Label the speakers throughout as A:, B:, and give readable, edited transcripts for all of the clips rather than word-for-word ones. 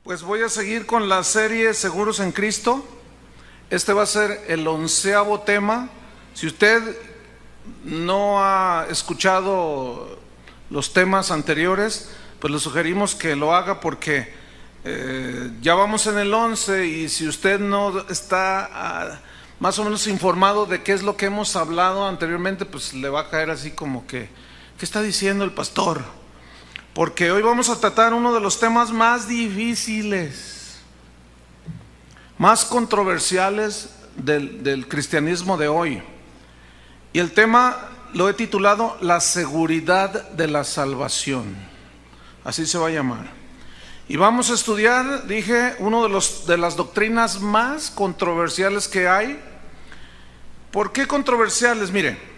A: Pues voy a seguir con la serie Seguros en Cristo. Este va a ser el 11º tema. Si usted no ha escuchado los temas anteriores, pues le sugerimos que lo haga porque ya vamos en el 11 y si usted no está más o menos informado de qué es lo que hemos hablado anteriormente, pues le va a caer así como que, ¿qué está diciendo el pastor? Porque hoy vamos a tratar uno de los temas más difíciles, más controversiales del cristianismo de hoy. Y el tema lo he titulado La seguridad de la salvación. Así se va a llamar. Y vamos a estudiar, dije, uno de las doctrinas más controversiales que hay. ¿Por qué controversiales? Mire,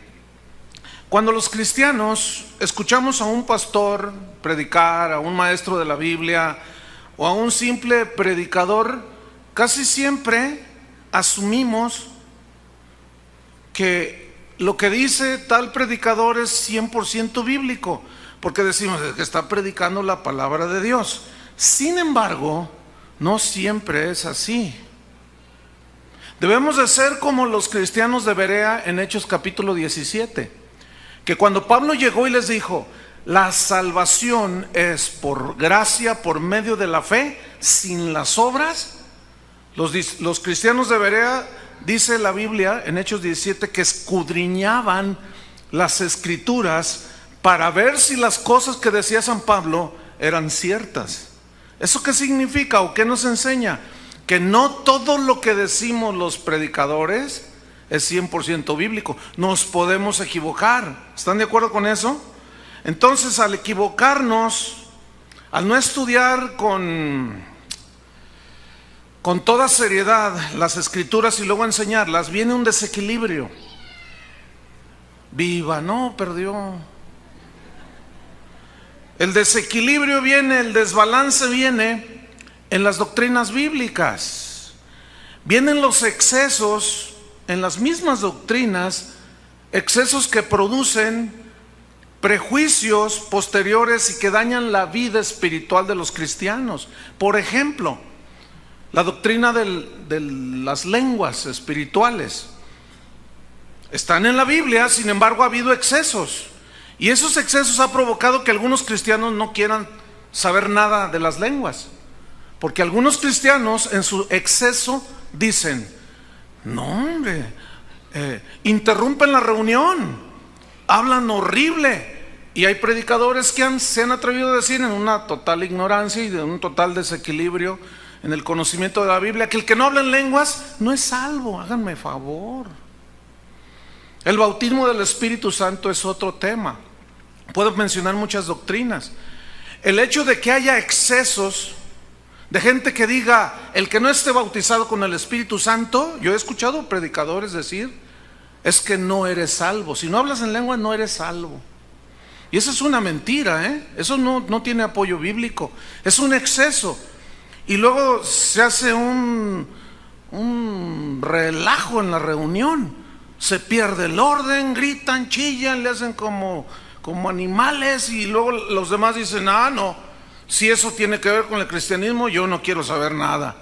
A: cuando los cristianos escuchamos a un pastor predicar, a un maestro de la Biblia o a un simple predicador, casi siempre asumimos que lo que dice tal predicador es 100% bíblico, porque decimos que está predicando la palabra de Dios. Sin embargo, no siempre es así. Debemos de ser como los cristianos de Berea en Hechos capítulo 17. Que cuando Pablo llegó y les dijo, la salvación es por gracia, por medio de la fe, sin las obras, los cristianos de Berea, dice la Biblia en Hechos 17, que escudriñaban las escrituras para ver si las cosas que decía San Pablo eran ciertas. ¿Eso qué significa o qué nos enseña? Que no todo lo que decimos los predicadores es 100% bíblico. Nos podemos equivocar. ¿Están de acuerdo con eso? Entonces, al equivocarnos, al no estudiar con toda seriedad las escrituras y luego enseñarlas, viene un desequilibrio. Viva, no, perdió. El desequilibrio viene, el desbalance viene en las doctrinas bíblicas. Vienen los excesos en las mismas doctrinas, excesos que producen prejuicios posteriores y que dañan la vida espiritual de los cristianos. Por ejemplo, la doctrina de las lenguas espirituales. Están en la Biblia, sin embargo ha habido excesos. Y esos excesos ha provocado que algunos cristianos no quieran saber nada de las lenguas. Porque algunos cristianos en su exceso dicen, no hombre, interrumpen la reunión, hablan horrible. Y hay predicadores que se han atrevido a decir en una total ignorancia y de un total desequilibrio en el conocimiento de la Biblia, que el que no habla en lenguas no es salvo. Háganme favor. El bautismo del Espíritu Santo es otro tema. Puedo mencionar muchas doctrinas. El hecho de que haya excesos de gente que diga, el que no esté bautizado con el Espíritu Santo, yo he escuchado predicadores decir, es que no eres salvo. Si no hablas en lengua no eres salvo. Y eso es una mentira, eso no tiene apoyo bíblico. Es un exceso. Y luego se hace un relajo en la reunión. Se pierde el orden, gritan, chillan, le hacen como animales. Y luego los demás dicen, no. Si eso tiene que ver con el cristianismo, yo no quiero saber nada.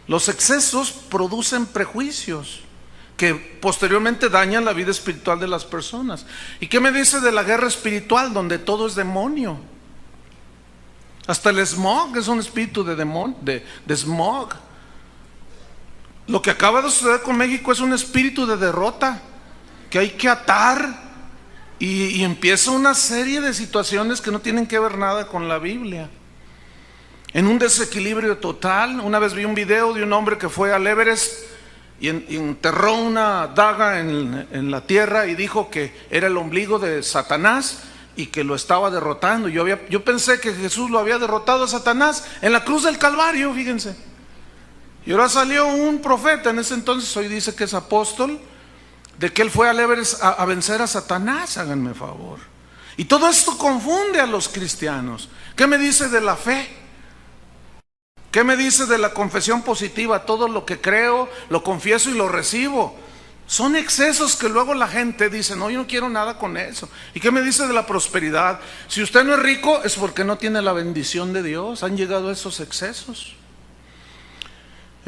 A: Los excesos producen prejuicios que posteriormente dañan la vida espiritual de las personas. ¿Y qué me dice de la guerra espiritual donde todo es demonio? Hasta el smog es un espíritu de smog. Lo que acaba de suceder con México es un espíritu de derrota que hay que atar y empieza una serie de situaciones que no tienen que ver nada con la Biblia. En un desequilibrio total. Una vez vi un video de un hombre que fue al Everest y enterró una daga en la tierra y dijo que era el ombligo de Satanás y que lo estaba derrotando. Yo pensé que Jesús lo había derrotado a Satanás en la cruz del Calvario, fíjense. Y ahora salió un profeta en ese entonces, hoy dice que es apóstol, de que él fue al Everest a vencer a Satanás. Háganme favor. Y todo esto confunde a los cristianos. ¿Qué me dice de la fe? ¿Qué me dice de la confesión positiva? Todo lo que creo, lo confieso y lo recibo. Son excesos que luego la gente dice, no, yo no quiero nada con eso. ¿Y qué me dice de la prosperidad? Si usted no es rico es porque no tiene la bendición de Dios. Han llegado esos excesos.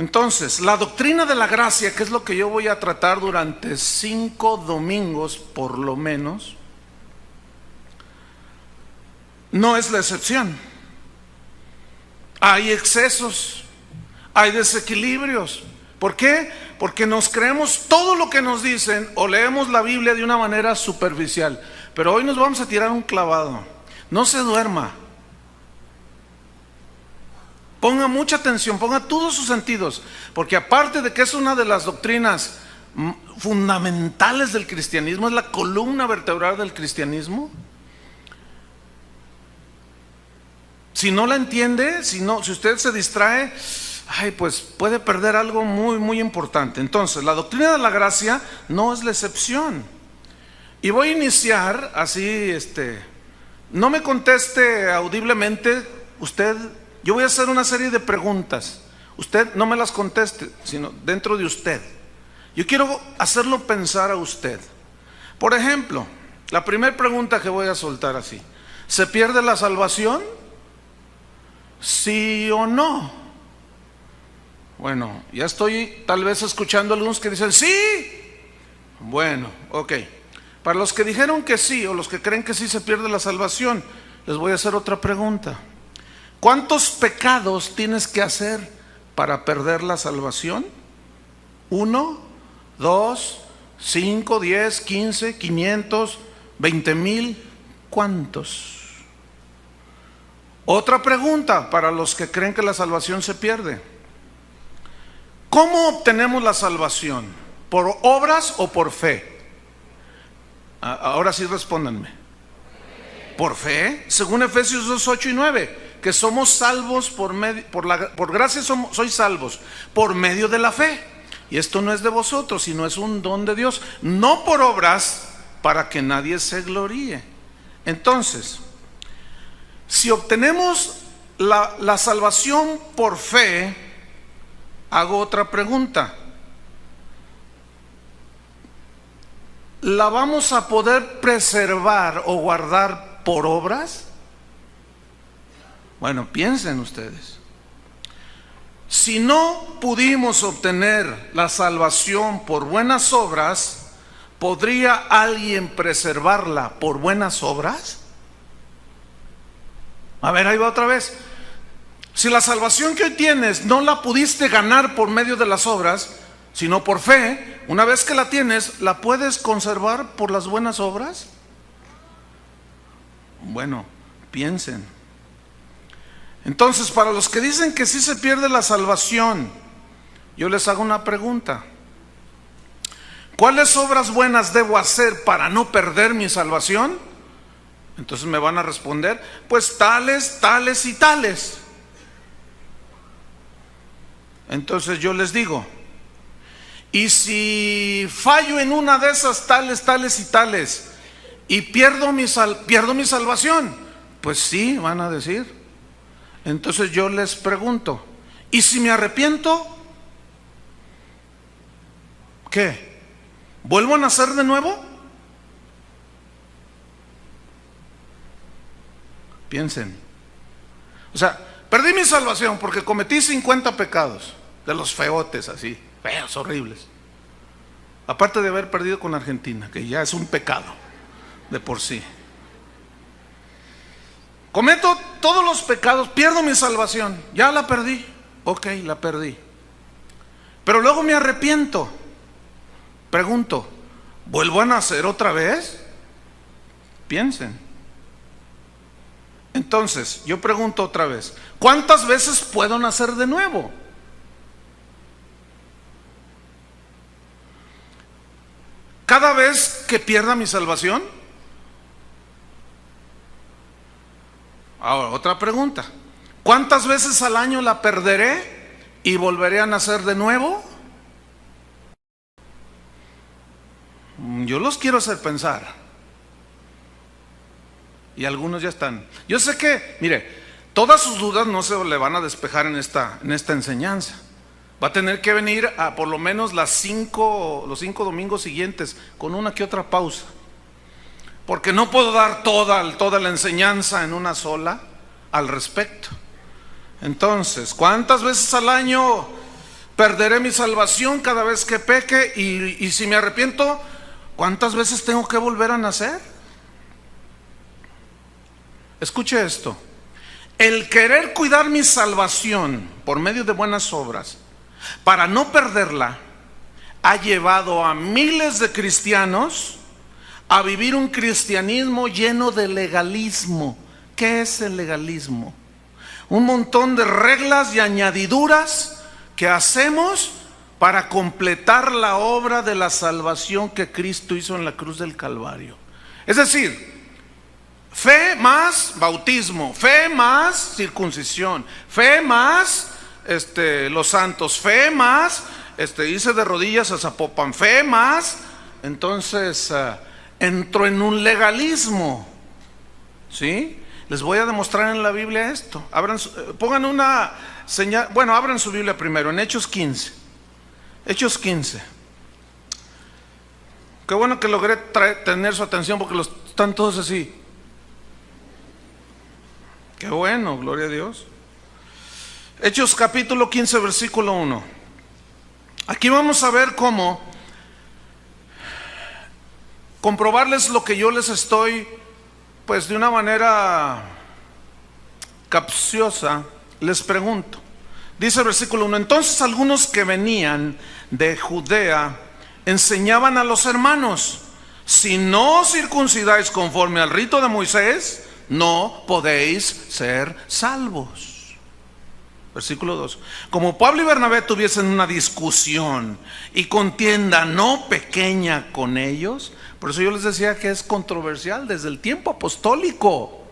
A: Entonces, la doctrina de la gracia, que es lo que yo voy a tratar durante 5 domingos por lo menos, no es la excepción. Hay excesos, hay desequilibrios. ¿Por qué? Porque nos creemos todo lo que nos dicen o leemos la Biblia de una manera superficial. Pero hoy nos vamos a tirar un clavado. No se duerma. Ponga mucha atención, ponga todos sus sentidos, porque aparte de que es una de las doctrinas fundamentales del cristianismo, es la columna vertebral del cristianismo. Si no la entiende, si usted se distrae, pues puede perder algo muy, muy importante. Entonces, la doctrina de la gracia no es la excepción. Y voy a iniciar así, no me conteste audiblemente usted. Yo voy a hacer una serie de preguntas. Usted no me las conteste, sino dentro de usted. Yo quiero hacerlo pensar a usted. Por ejemplo, la primera pregunta que voy a soltar así: ¿se pierde la salvación? ¿Sí o no? Bueno, ya estoy tal vez escuchando a algunos que dicen sí. Bueno, ok. Para los que dijeron que sí, o los que creen que sí se pierde la salvación, les voy a hacer otra pregunta. ¿Cuántos pecados tienes que hacer para perder la salvación? 1, 2, 5, 10, 15, 500, 20,000. ¿Cuántos? Otra pregunta para los que creen que la salvación se pierde. ¿Cómo obtenemos la salvación? ¿Por obras o por fe? Ahora sí respóndanme. ¿Por fe? Según Efesios 2, 8 y 9. Que somos salvos por gracia sois salvos por medio de la fe. Y esto no es de vosotros, sino es un don de Dios, no por obras, para que nadie se gloríe. Entonces, si obtenemos la salvación por fe, hago otra pregunta: ¿la vamos a poder preservar o guardar por obras? Bueno, piensen ustedes. Si no pudimos obtener la salvación por buenas obras, ¿podría alguien preservarla por buenas obras? A ver, ahí va otra vez. Si la salvación que hoy tienes no la pudiste ganar por medio de las obras, sino por fe, una vez que la tienes, ¿la puedes conservar por las buenas obras? Bueno, piensen. Entonces, para los que dicen que sí se pierde la salvación, yo les hago una pregunta: ¿cuáles obras buenas debo hacer para no perder mi salvación? Entonces me van a responder: pues tales, tales y tales. Entonces yo les digo: ¿y si fallo en una de esas tales, tales y tales y pierdo mi salvación? Pues sí, van a decir. Entonces yo les pregunto: ¿y si me arrepiento? ¿Qué? ¿Vuelvo a nacer de nuevo? Piensen. O sea, perdí mi salvación porque cometí 50 pecados, de los feotes así, feos, horribles. Aparte de haber perdido con Argentina, que ya es un pecado de por sí. Cometo todos los pecados, pierdo mi salvación, ya la perdí. Ok, la perdí. Pero luego me arrepiento. Pregunto: ¿vuelvo a nacer otra vez? Piensen. Entonces, yo pregunto otra vez: ¿cuántas veces puedo nacer de nuevo? ¿Cada vez que pierda mi salvación? Ahora, otra pregunta: ¿cuántas veces al año la perderé y volveré a nacer de nuevo? Yo los quiero hacer pensar. Y algunos ya están. Yo sé que, mire, todas sus dudas no se le van a despejar en esta enseñanza. Va a tener que venir a por lo menos los 5 domingos siguientes, con una que otra pausa. Porque no puedo dar toda la enseñanza en una sola al respecto. Entonces, ¿cuántas veces al año perderé mi salvación cada vez que peque, y si me arrepiento, ¿cuántas veces tengo que volver a nacer? Escuche esto: el querer cuidar mi salvación por medio de buenas obras para no perderla ha llevado a miles de cristianos a vivir un cristianismo lleno de legalismo. ¿Qué es el legalismo? Un montón de reglas y añadiduras que hacemos para completar la obra de la salvación que Cristo hizo en la cruz del Calvario. Es decir, fe más bautismo, fe más circuncisión, fe más los santos, fe más hice de rodillas a Zapopan, fe más. Entonces entro en un legalismo, ¿sí? Les voy a demostrar en la Biblia esto. Pongan una señal. Bueno, abran su Biblia primero en Hechos 15. Hechos 15. Qué bueno que logré tener su atención, porque están todos así. Qué bueno, gloria a Dios. Hechos capítulo 15, versículo 1. Aquí vamos a ver cómo comprobarles lo que yo les estoy, pues de una manera capciosa, les pregunto. Dice el versículo 1: entonces algunos que venían de Judea enseñaban a los hermanos: si no circuncidáis conforme al rito de Moisés, no podéis ser salvos. Versículo 2: como Pablo y Bernabé tuviesen una discusión y contienda no pequeña con ellos. Por eso yo les decía que es controversial desde el tiempo apostólico.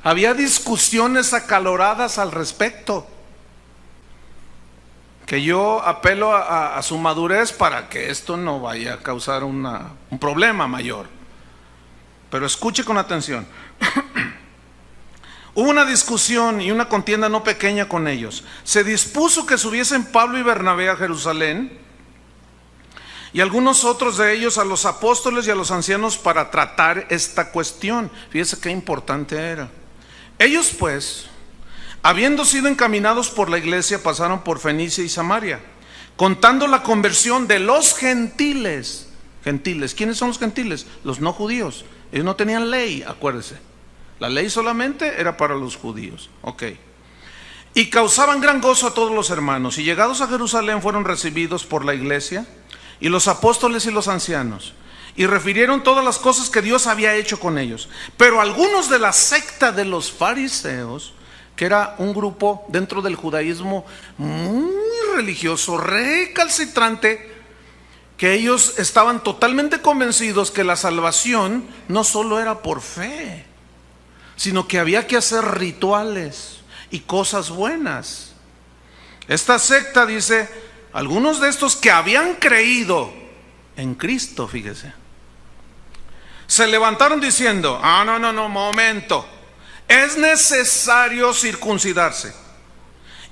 A: Había discusiones acaloradas al respecto, que yo apelo a su madurez para que esto no vaya a causar un problema mayor. Pero escuche con atención. Hubo una discusión y una contienda no pequeña con ellos. Se dispuso que subiesen Pablo y Bernabé a Jerusalén, y algunos otros de ellos a los apóstoles y a los ancianos, para tratar esta cuestión. Fíjese qué importante era. Ellos pues, habiendo sido encaminados por la iglesia, pasaron por Fenicia y Samaria, contando la conversión de los gentiles. Gentiles, ¿quiénes son los gentiles? Los no judíos. Ellos no tenían ley, acuérdese. La ley solamente era para los judíos. Ok. Y causaban gran gozo a todos los hermanos. Y llegados a Jerusalén fueron recibidos por la iglesia y los apóstoles y los ancianos, y refirieron todas las cosas que Dios había hecho con ellos. Pero algunos de la secta de los fariseos, que era un grupo dentro del judaísmo muy religioso, recalcitrante, que ellos estaban totalmente convencidos que la salvación no solo era por fe, sino que había que hacer rituales y cosas buenas. Esta secta dice: algunos de estos que habían creído en Cristo, fíjese, se levantaron diciendo: no, momento, es necesario circuncidarse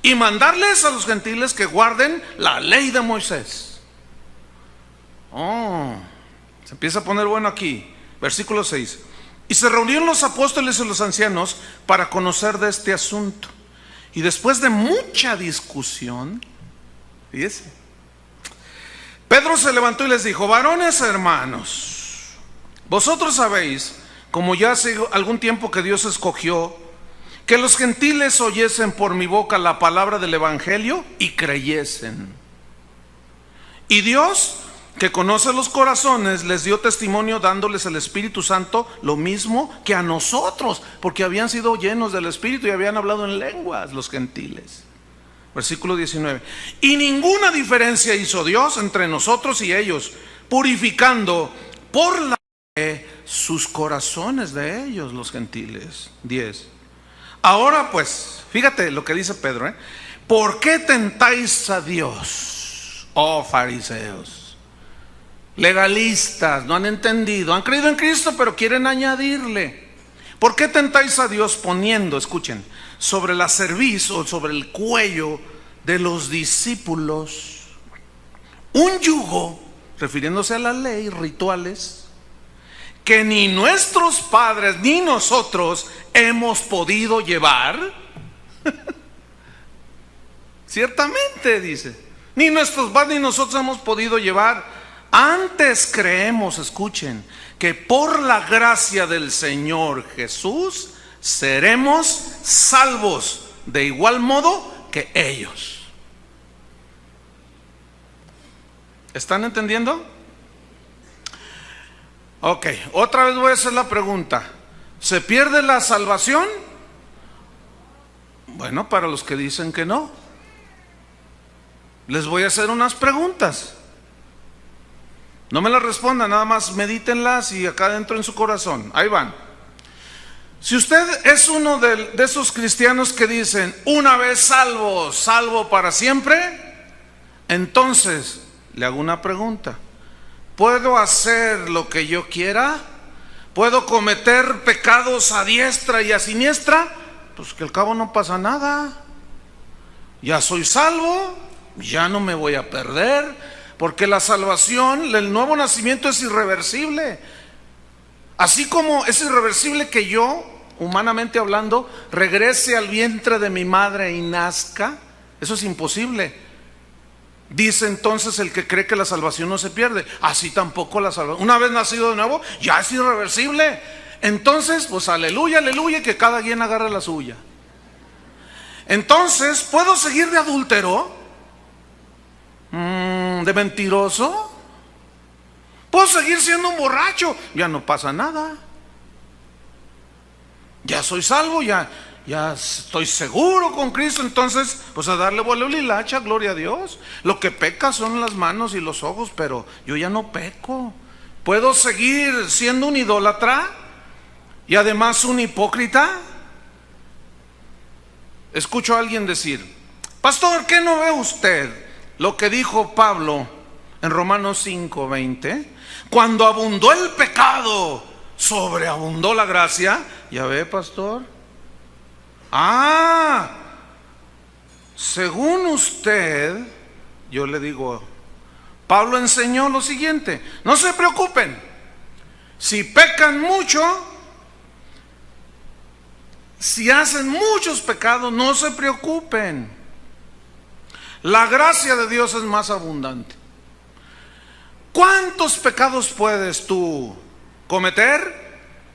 A: y mandarles a los gentiles que guarden la ley de Moisés. Se empieza a poner bueno aquí. Versículo 6: y se reunieron los apóstoles y los ancianos para conocer de este asunto, y después de mucha discusión, fíjese, Pedro se levantó y les dijo: varones hermanos, vosotros sabéis, como ya hace algún tiempo que Dios escogió, que los gentiles oyesen por mi boca la palabra del evangelio y creyesen. Y Dios, que conoce los corazones, les dio testimonio dándoles el Espíritu Santo, lo mismo que a nosotros, porque habían sido llenos del Espíritu y habían hablado en lenguas los gentiles. Versículo 19: y ninguna diferencia hizo Dios entre nosotros y ellos, purificando por la fe sus corazones de ellos, los gentiles. 10: ahora pues, fíjate lo que dice Pedro, ¿por qué tentáis a Dios, oh fariseos? Legalistas, no han entendido, han creído en Cristo pero quieren añadirle. ¿Por qué tentáis a Dios poniendo, escuchen, sobre la cerviz o sobre el cuello de los discípulos un yugo, refiriéndose a la ley, rituales, que ni nuestros padres ni nosotros hemos podido llevar? Ciertamente, dice, Ni nuestros padres ni nosotros hemos podido llevar. Antes creemos, escuchen, que por la gracia del Señor Jesús seremos salvos de igual modo que ellos. ¿Están entendiendo? Ok, otra vez voy a hacer la pregunta. ¿Se pierde la salvación? Bueno, para los que dicen que no, les voy a hacer unas preguntas. No me las respondan, nada más medítenlas y acá dentro en su corazón. Ahí van. Si usted es uno de esos cristianos que dicen, una vez salvo, salvo para siempre, entonces le hago una pregunta. ¿Puedo hacer lo que yo quiera? ¿Puedo cometer pecados a diestra y a siniestra? Pues que al cabo no pasa nada. Ya soy salvo, ya no me voy a perder, porque la salvación, el nuevo nacimiento es irreversible. Así como es irreversible que yo, humanamente hablando, regrese al vientre de mi madre y nazca, eso es imposible. Dice entonces el que cree que la salvación no se pierde, así tampoco la salvación. Una vez nacido de nuevo, ya es irreversible. Entonces, pues aleluya, aleluya, que cada quien agarre la suya. Entonces, ¿puedo seguir de adúltero? ¿De mentiroso? ¿Puedo seguir siendo un borracho? Ya no pasa nada. Ya soy salvo, ya estoy seguro con Cristo. Entonces, pues a darle vuelo y hilacha, gloria a Dios. Lo que peca son las manos y los ojos, pero yo ya no peco. ¿Puedo seguir siendo un idólatra y además un hipócrita? Escucho a alguien decir, pastor, ¿qué no ve usted lo que dijo Pablo en Romanos 5:20? Cuando abundó el pecado, sobreabundó la gracia. ¿Ya ve, pastor? Según usted, yo le digo, Pablo enseñó lo siguiente: no se preocupen, si pecan mucho, si hacen muchos pecados, no se preocupen. La gracia de Dios es más abundante. ¿Cuántos pecados puedes tú cometer?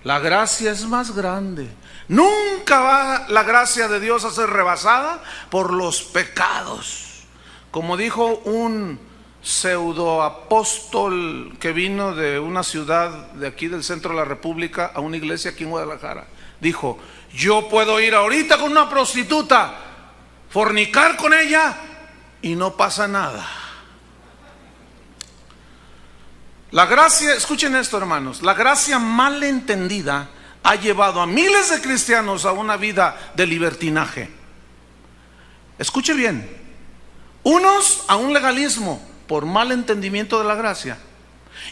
A: La gracia es más grande. Nunca va la gracia de Dios a ser rebasada por los pecados. Como dijo un pseudo apóstol que vino de una ciudad de aquí del centro de la República a una iglesia aquí en Guadalajara, dijo, yo puedo ir ahorita con una prostituta, fornicar con ella y no pasa nada. La gracia, escuchen esto, hermanos, la gracia mal entendida ha llevado a miles de cristianos a una vida de libertinaje. Escuche bien, unos a un legalismo por mal entendimiento de la gracia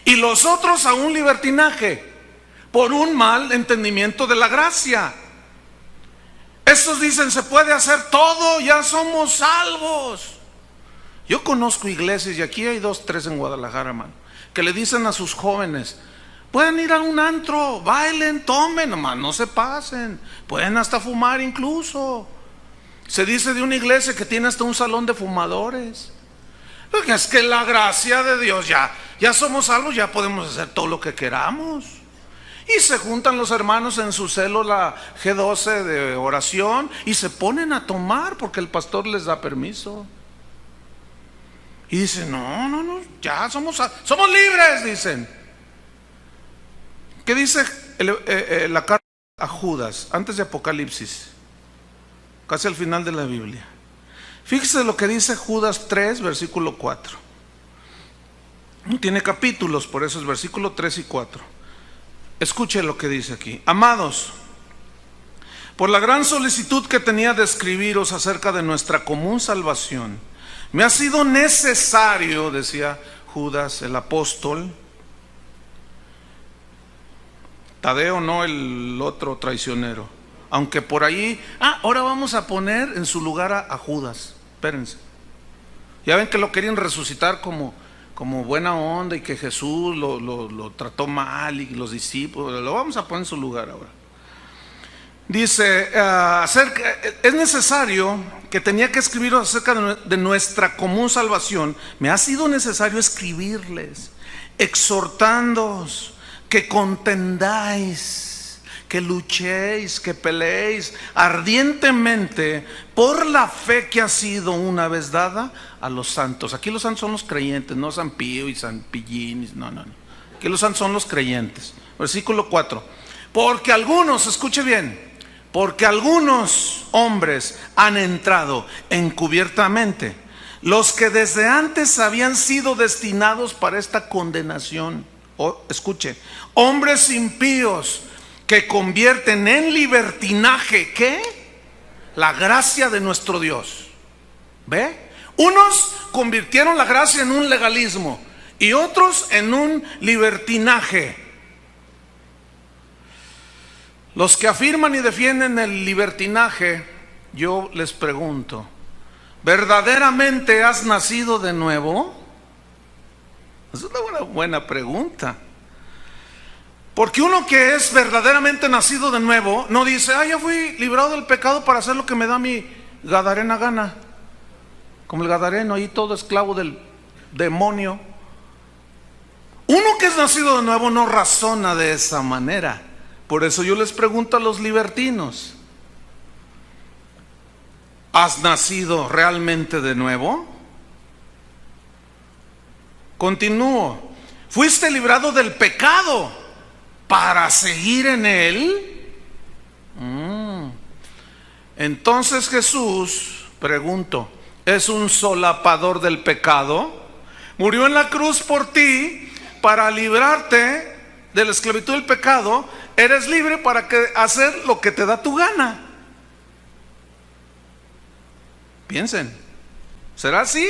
A: y los otros a un libertinaje por un mal entendimiento de la gracia. Estos dicen, se puede hacer todo, ya somos salvos. Yo conozco iglesias, y aquí hay 2, 3 en Guadalajara, hermano, que le dicen a sus jóvenes, pueden ir a un antro, bailen, tomen, nomás no se pasen, pueden hasta fumar incluso. Se dice de una iglesia que tiene hasta un salón de fumadores. Porque es que la gracia de Dios, ya somos salvos, ya podemos hacer todo lo que queramos. Y se juntan los hermanos en su célula G12 de oración y se ponen a tomar porque el pastor les da permiso. Y dicen, no, ya somos libres, dicen. ¿Qué dice la carta a Judas antes de Apocalipsis? Casi al final de la Biblia. Fíjese lo que dice Judas 3, versículo 4. No tiene capítulos, por eso es versículo 3 y 4. Escuche lo que dice aquí. Amados, por la gran solicitud que tenía de escribiros acerca de nuestra común salvación, me ha sido necesario, decía Judas el apóstol, Tadeo, no el otro traicionero, aunque por ahí, ahora vamos a poner en su lugar a Judas. Espérense, ya ven que lo querían resucitar como buena onda y que Jesús lo trató mal y los discípulos, lo vamos a poner en su lugar ahora. Dice, es necesario, que tenía que escribir acerca de nuestra común salvación. Me ha sido necesario escribirles, exhortándoos que contendáis, que luchéis, que peleéis ardientemente por la fe que ha sido una vez dada a los santos. Aquí los santos son los creyentes, no San Pío y San Pillín, no. Aquí los santos son los creyentes. Versículo 4. Porque algunos, escuche bien, porque algunos hombres han entrado encubiertamente, los que desde antes habían sido destinados para esta condenación. Escuche, hombres impíos que convierten en libertinaje, ¿qué? La gracia de nuestro Dios. ¿Ve? Unos convirtieron la gracia en un legalismo y otros en un libertinaje. Los que afirman y defienden el libertinaje, yo les pregunto, ¿verdaderamente has nacido de nuevo? Es una buena pregunta. Porque uno que es verdaderamente nacido de nuevo no dice, ya fui librado del pecado para hacer lo que me da mi gadarena gana. Como el gadareno, ahí todo esclavo del demonio. Uno que es nacido de nuevo no razona de esa manera. Por eso yo les pregunto a los libertinos, ¿has nacido realmente de nuevo? Continúo. ¿Fuiste librado del pecado para seguir en él? Entonces Jesús, pregunto, ¿es un solapador del pecado? Murió en la cruz por ti para librarte de la esclavitud del pecado. Eres libre para hacer lo que te da tu gana. Piensen, ¿será así?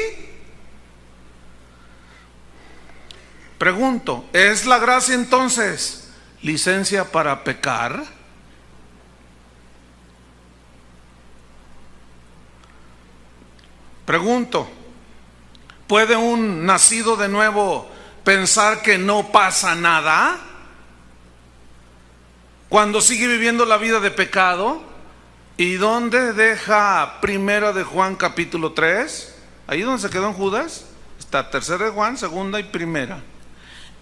A: Pregunto, ¿es la gracia entonces licencia para pecar? Pregunto, ¿puede un nacido de nuevo pensar que no pasa nada cuando sigue viviendo la vida de pecado? ¿Y dónde deja Primera de Juan capítulo 3? Ahí donde se quedó en Judas. Está Tercera de Juan, Segunda y Primera.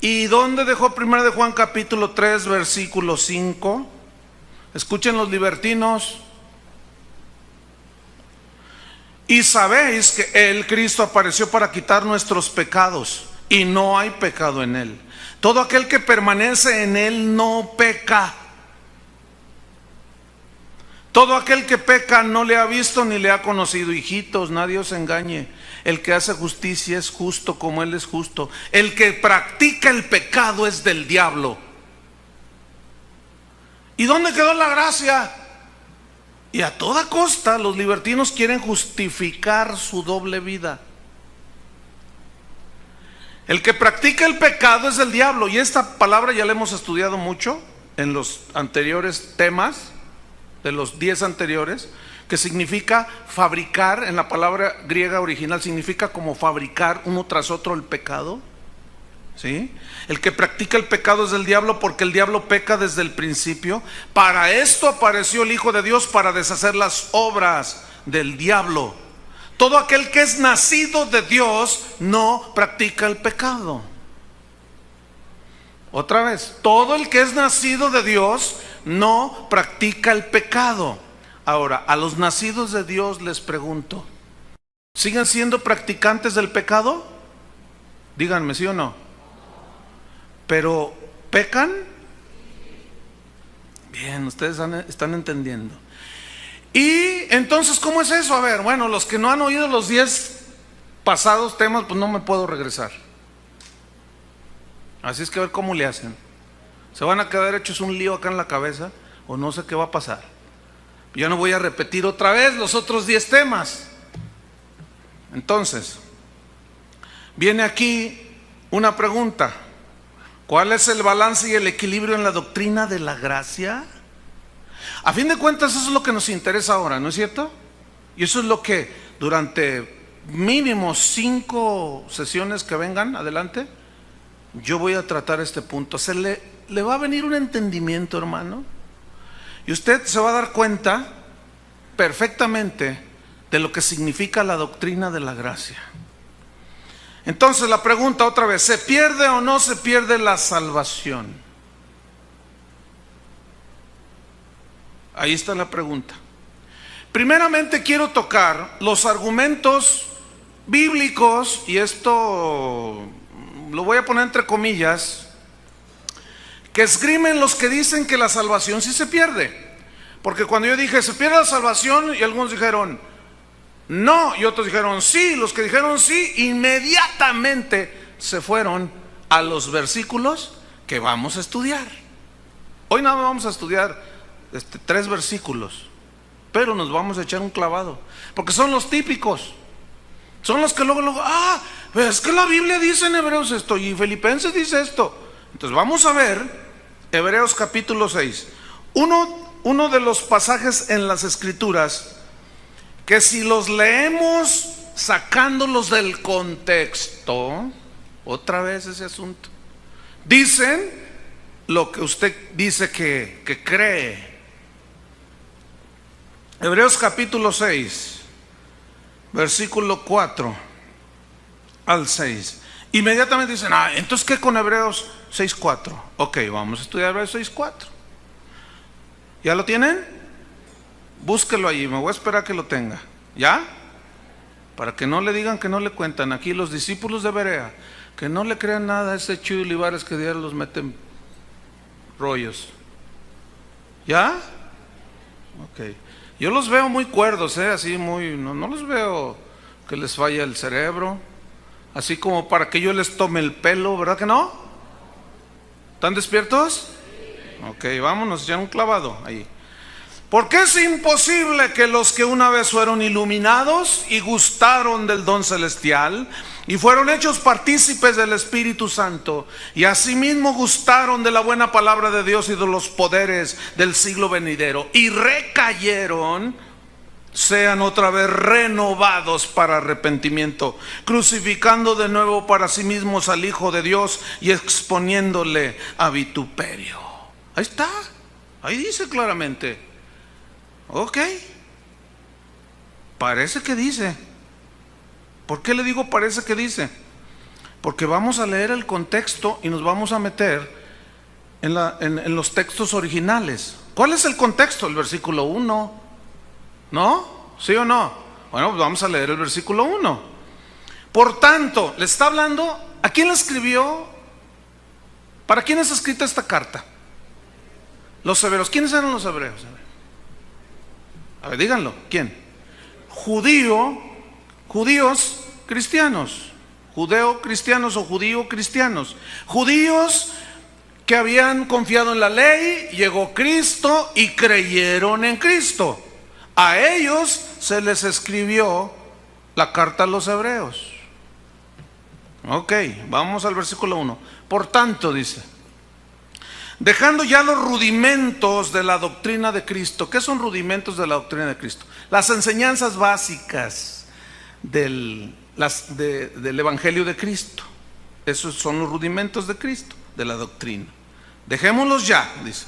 A: ¿Y dónde dejó Primera de Juan capítulo 3 versículo 5? Escuchen los libertinos. Y sabéis que el Cristo apareció para quitar nuestros pecados, y no hay pecado en él. Todo aquel que permanece en él no peca. Todo aquel que peca no le ha visto ni le ha conocido. Hijitos, nadie os engañe. El que hace justicia es justo como él es justo. El que practica el pecado es del diablo. ¿Y dónde quedó la gracia? Y a toda costa los libertinos quieren justificar su doble vida. El que practica el pecado es del diablo. Y esta palabra ya la hemos estudiado mucho en los anteriores temas, de los 10 anteriores, que significa fabricar. En la palabra griega original significa como fabricar uno tras otro el pecado. ¿Sí? El que practica el pecado es del diablo, porque el diablo peca desde el principio. Para esto apareció el Hijo de Dios, para deshacer las obras del diablo. Todo aquel que es nacido de Dios no practica el pecado. Otra vez, todo el que es nacido de Dios no practica el pecado. Ahora, a los nacidos de Dios les pregunto, ¿siguen siendo practicantes del pecado? Díganme, ¿sí o no? ¿Pero pecan? Bien, ustedes están entendiendo. Y entonces, ¿cómo es eso? A ver, bueno, los que no han oído los 10 pasados temas, pues no me puedo regresar. Así es que a ver cómo le hacen. Se van a quedar hechos un lío acá en la cabeza, o no sé qué va a pasar. Yo no voy a repetir otra vez los otros 10 temas. Entonces, viene aquí una pregunta. ¿Cuál es el balance y el equilibrio en la doctrina de la gracia? A fin de cuentas, eso es lo que nos interesa ahora, ¿no es cierto? Y eso es lo que durante mínimo 5 sesiones que vengan adelante, yo voy a tratar este punto. Le va a venir un entendimiento, hermano. Y usted se va a dar cuenta perfectamente de lo que significa la doctrina de la gracia. Entonces la pregunta otra vez, ¿se pierde o no se pierde la salvación? Ahí está la pregunta. Primeramente quiero tocar los argumentos bíblicos, y esto lo voy a poner entre comillas, que esgrimen los que dicen que la salvación sí se pierde. Porque cuando yo dije se pierde la salvación, y algunos dijeron no, y otros dijeron sí, los que dijeron sí inmediatamente se fueron a los versículos que vamos a estudiar. Hoy nada más vamos a estudiar 3 versículos, pero nos vamos a echar un clavado, porque son los típicos, son los que luego es que la Biblia dice en Hebreos esto y Filipenses dice esto. Entonces vamos a ver Hebreos capítulo 6, uno de los pasajes en las Escrituras que si los leemos sacándolos del contexto, otra vez ese asunto, dicen lo que usted dice que cree. Hebreos capítulo 6, versículo 4 al 6. Inmediatamente dicen, entonces ¿qué con Hebreos 6:4? Ok, vamos a estudiar Hebreos 6:4. ¿Ya lo tienen? Búsquelo allí, me voy a esperar que lo tenga. ¿Ya? Para que no le digan que no le cuentan. Aquí los discípulos de Berea, que no le crean nada a ese Chuy Olivares que diario los meten rollos. ¿Ya? Ok. Yo los veo muy cuerdos, así muy, no los veo que les falla el cerebro, así como para que yo les tome el pelo, ¿verdad que no? ¿Están despiertos? Ok, vámonos, ya un clavado ahí. Porque es imposible que los que una vez fueron iluminados y gustaron del don celestial y fueron hechos partícipes del Espíritu Santo y asimismo gustaron de la buena palabra de Dios y de los poderes del siglo venidero y recayeron, sean otra vez renovados para arrepentimiento, crucificando de nuevo para sí mismos al Hijo de Dios y exponiéndole a vituperio. Ahí está, ahí dice claramente. Ok, parece que dice. ¿Por qué le digo parece que dice? Porque vamos a leer el contexto y nos vamos a meter en los textos originales. ¿Cuál es el contexto? El versículo 1, ¿no? ¿Sí o no? Bueno, pues vamos a leer el versículo 1. Por tanto, le está hablando, ¿a quién le escribió? ¿Para quién es escrita esta carta? Los hebreos. ¿Quiénes eran los hebreos? A ver, díganlo, ¿quién? Judíos cristianos, judeo-cristianos o judío-cristianos. Judíos que habían confiado en la ley, llegó Cristo y creyeron en Cristo. A ellos se les escribió la carta a los hebreos. Ok, vamos al versículo 1. Por tanto, dice, dejando ya los rudimentos de la doctrina de Cristo. ¿Qué son rudimentos de la doctrina de Cristo? Las enseñanzas básicas del Evangelio de Cristo. Esos son los rudimentos de Cristo, de la doctrina. Dejémoslos ya, dice.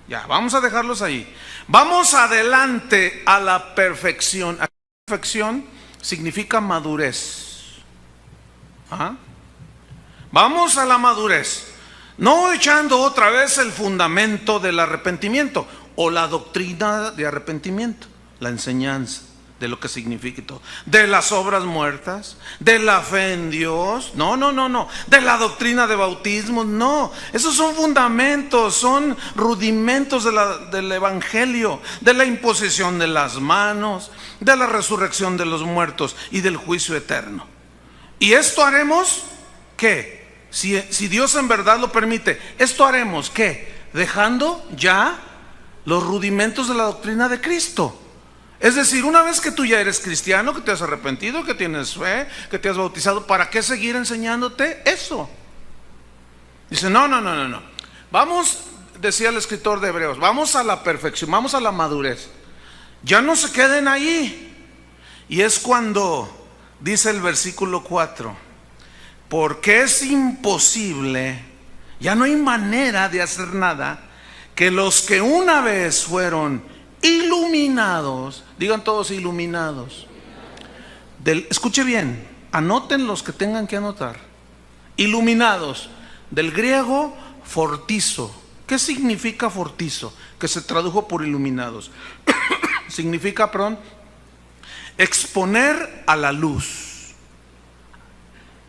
A: Ya, vamos a dejarlos ahí. Vamos adelante a la perfección. La perfección significa madurez. Vamos a la madurez. No echando otra vez el fundamento del arrepentimiento o la doctrina de arrepentimiento, la enseñanza de lo que significa todo, de las obras muertas, de la fe en Dios, no, de la doctrina de bautismo, no, esos son fundamentos, son rudimentos del Evangelio, de la imposición de las manos, de la resurrección de los muertos y del juicio eterno. Y esto haremos, ¿qué? Si Dios en verdad lo permite, esto haremos, ¿qué? Dejando ya los rudimentos de la doctrina de Cristo. Es decir, una vez que tú ya eres cristiano, que te has arrepentido, que tienes fe, que te has bautizado, ¿para qué seguir enseñándote eso? Dice, no. Vamos, decía el escritor de Hebreos, vamos a la perfección, vamos a la madurez. Ya no se queden ahí. Y es cuando dice el versículo 4, porque es imposible, ya no hay manera de hacer nada que los que una vez fueron iluminados, digan todos iluminados, escuche bien, anoten los que tengan que anotar, iluminados, del griego fortizo. ¿Qué significa fortizo? Que se tradujo por iluminados. Significa, exponer a la luz.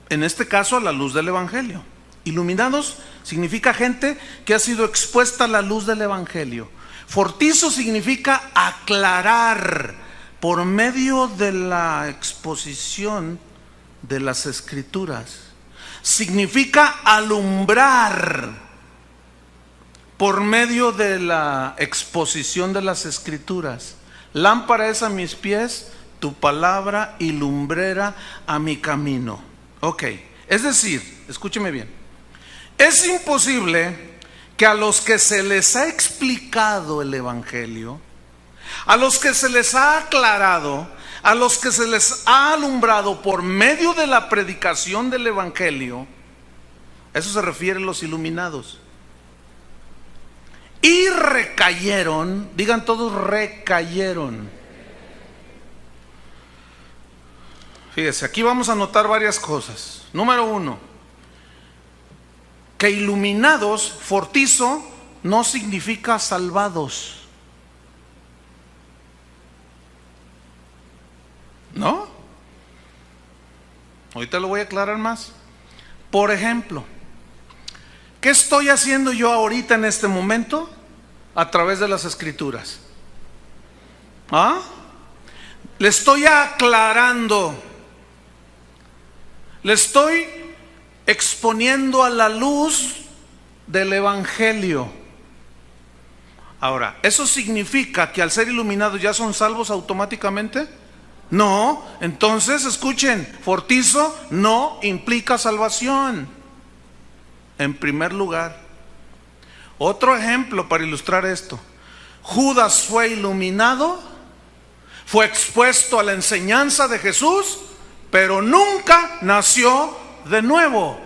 A: En este caso, a la luz del Evangelio. Iluminados significa gente que ha sido expuesta a la luz del Evangelio. Fortizo significa aclarar por medio de la exposición de las Escrituras. Significa alumbrar por medio de la exposición de las Escrituras. Lámpara es a mis pies tu palabra y lumbrera a mi camino. Ok, es decir, escúcheme bien, es imposible que a los que se les ha explicado el Evangelio, a los que se les ha aclarado, a los que se les ha alumbrado por medio de la predicación del Evangelio, eso se refiere a los iluminados, y recayeron, digan todos recayeron. Fíjese, aquí vamos a notar varias cosas. Número 1, que iluminados, fortizo, no significa salvados. ¿No? Ahorita lo voy a aclarar más. Por ejemplo, ¿qué estoy haciendo yo ahorita en este momento? A través de las Escrituras. ¿Ah? Le estoy aclarando. Le estoy exponiendo a la luz del Evangelio. Ahora, ¿eso significa que al ser iluminados ya son salvos automáticamente? No. Entonces, escuchen, fortizo no implica salvación. En primer lugar, otro ejemplo para ilustrar esto: Judas fue iluminado, fue expuesto a la enseñanza de Jesús, pero nunca nació de nuevo.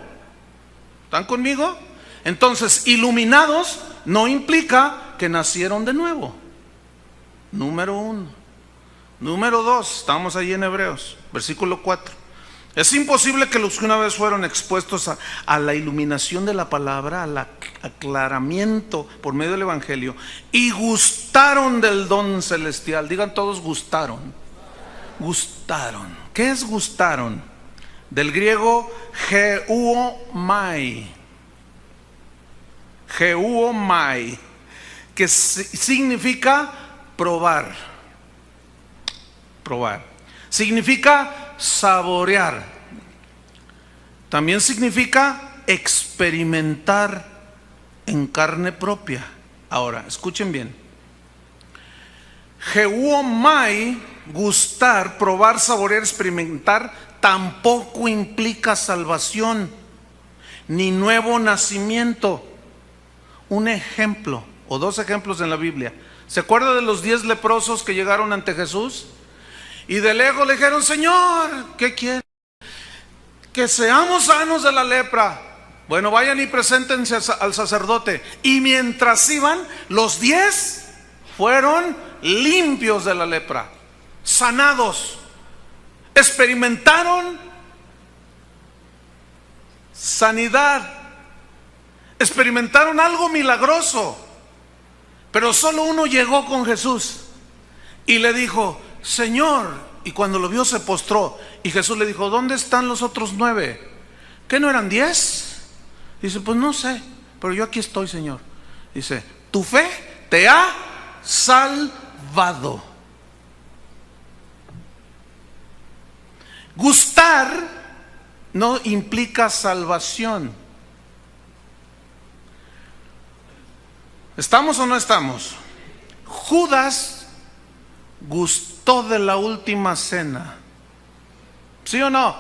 A: ¿Están conmigo? Entonces, iluminados no implica que nacieron de nuevo. Número 1. Número 2, estamos ahí en Hebreos, versículo 4. Es imposible que los que una vez fueron expuestos a la iluminación de la palabra, al aclaramiento por medio del Evangelio, y gustaron del don celestial. Digan todos gustaron. Gustaron. ¿Qué es gustaron? Del griego geuomai. Geuomai, que significa probar. Probar. Significa saborear. También significa experimentar en carne propia. Ahora, escuchen bien. Geuomai, gustar, probar, saborear, experimentar, tampoco implica salvación ni nuevo nacimiento. Un ejemplo o dos ejemplos en la Biblia. ¿Se acuerda de los 10 leprosos que llegaron ante Jesús? Y de lejos le dijeron: Señor, ¿qué quiere? Que seamos sanos de la lepra. Bueno, vayan y preséntense al sacerdote. Y mientras iban, los 10 fueron limpios de la lepra, sanados, experimentaron sanidad, experimentaron algo milagroso. Pero solo uno llegó con Jesús y le dijo: Señor, y cuando lo vio se postró. Y Jesús le dijo: ¿dónde están los otros 9? ¿Qué no eran 10? Dice: pues no sé, pero yo aquí estoy, Señor. Dice: tu fe te ha salvado. Gustar no implica salvación. ¿Estamos o no estamos? Judas gustó de la última cena. ¿Sí o no?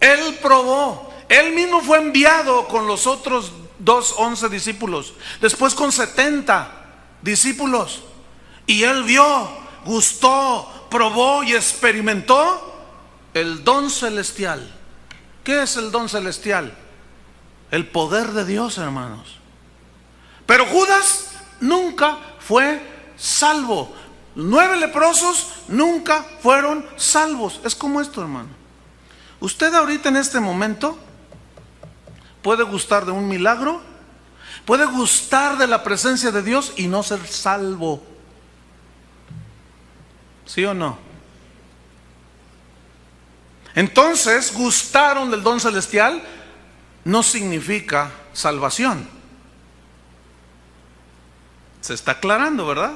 A: Él probó. Él mismo fue enviado con los otros 11 discípulos. Después con 70 discípulos. Y él vio, gustó, probó y experimentó el don celestial. ¿Qué es el don celestial? El poder de Dios, hermanos. Pero Judas nunca fue salvo. 9 leprosos nunca fueron salvos. Es como esto, hermano. Usted ahorita en este momento puede gustar de un milagro, puede gustar de la presencia de Dios y no ser salvo. ¿Sí o no? Entonces, gustaron del don celestial no significa salvación. Se está aclarando, ¿verdad?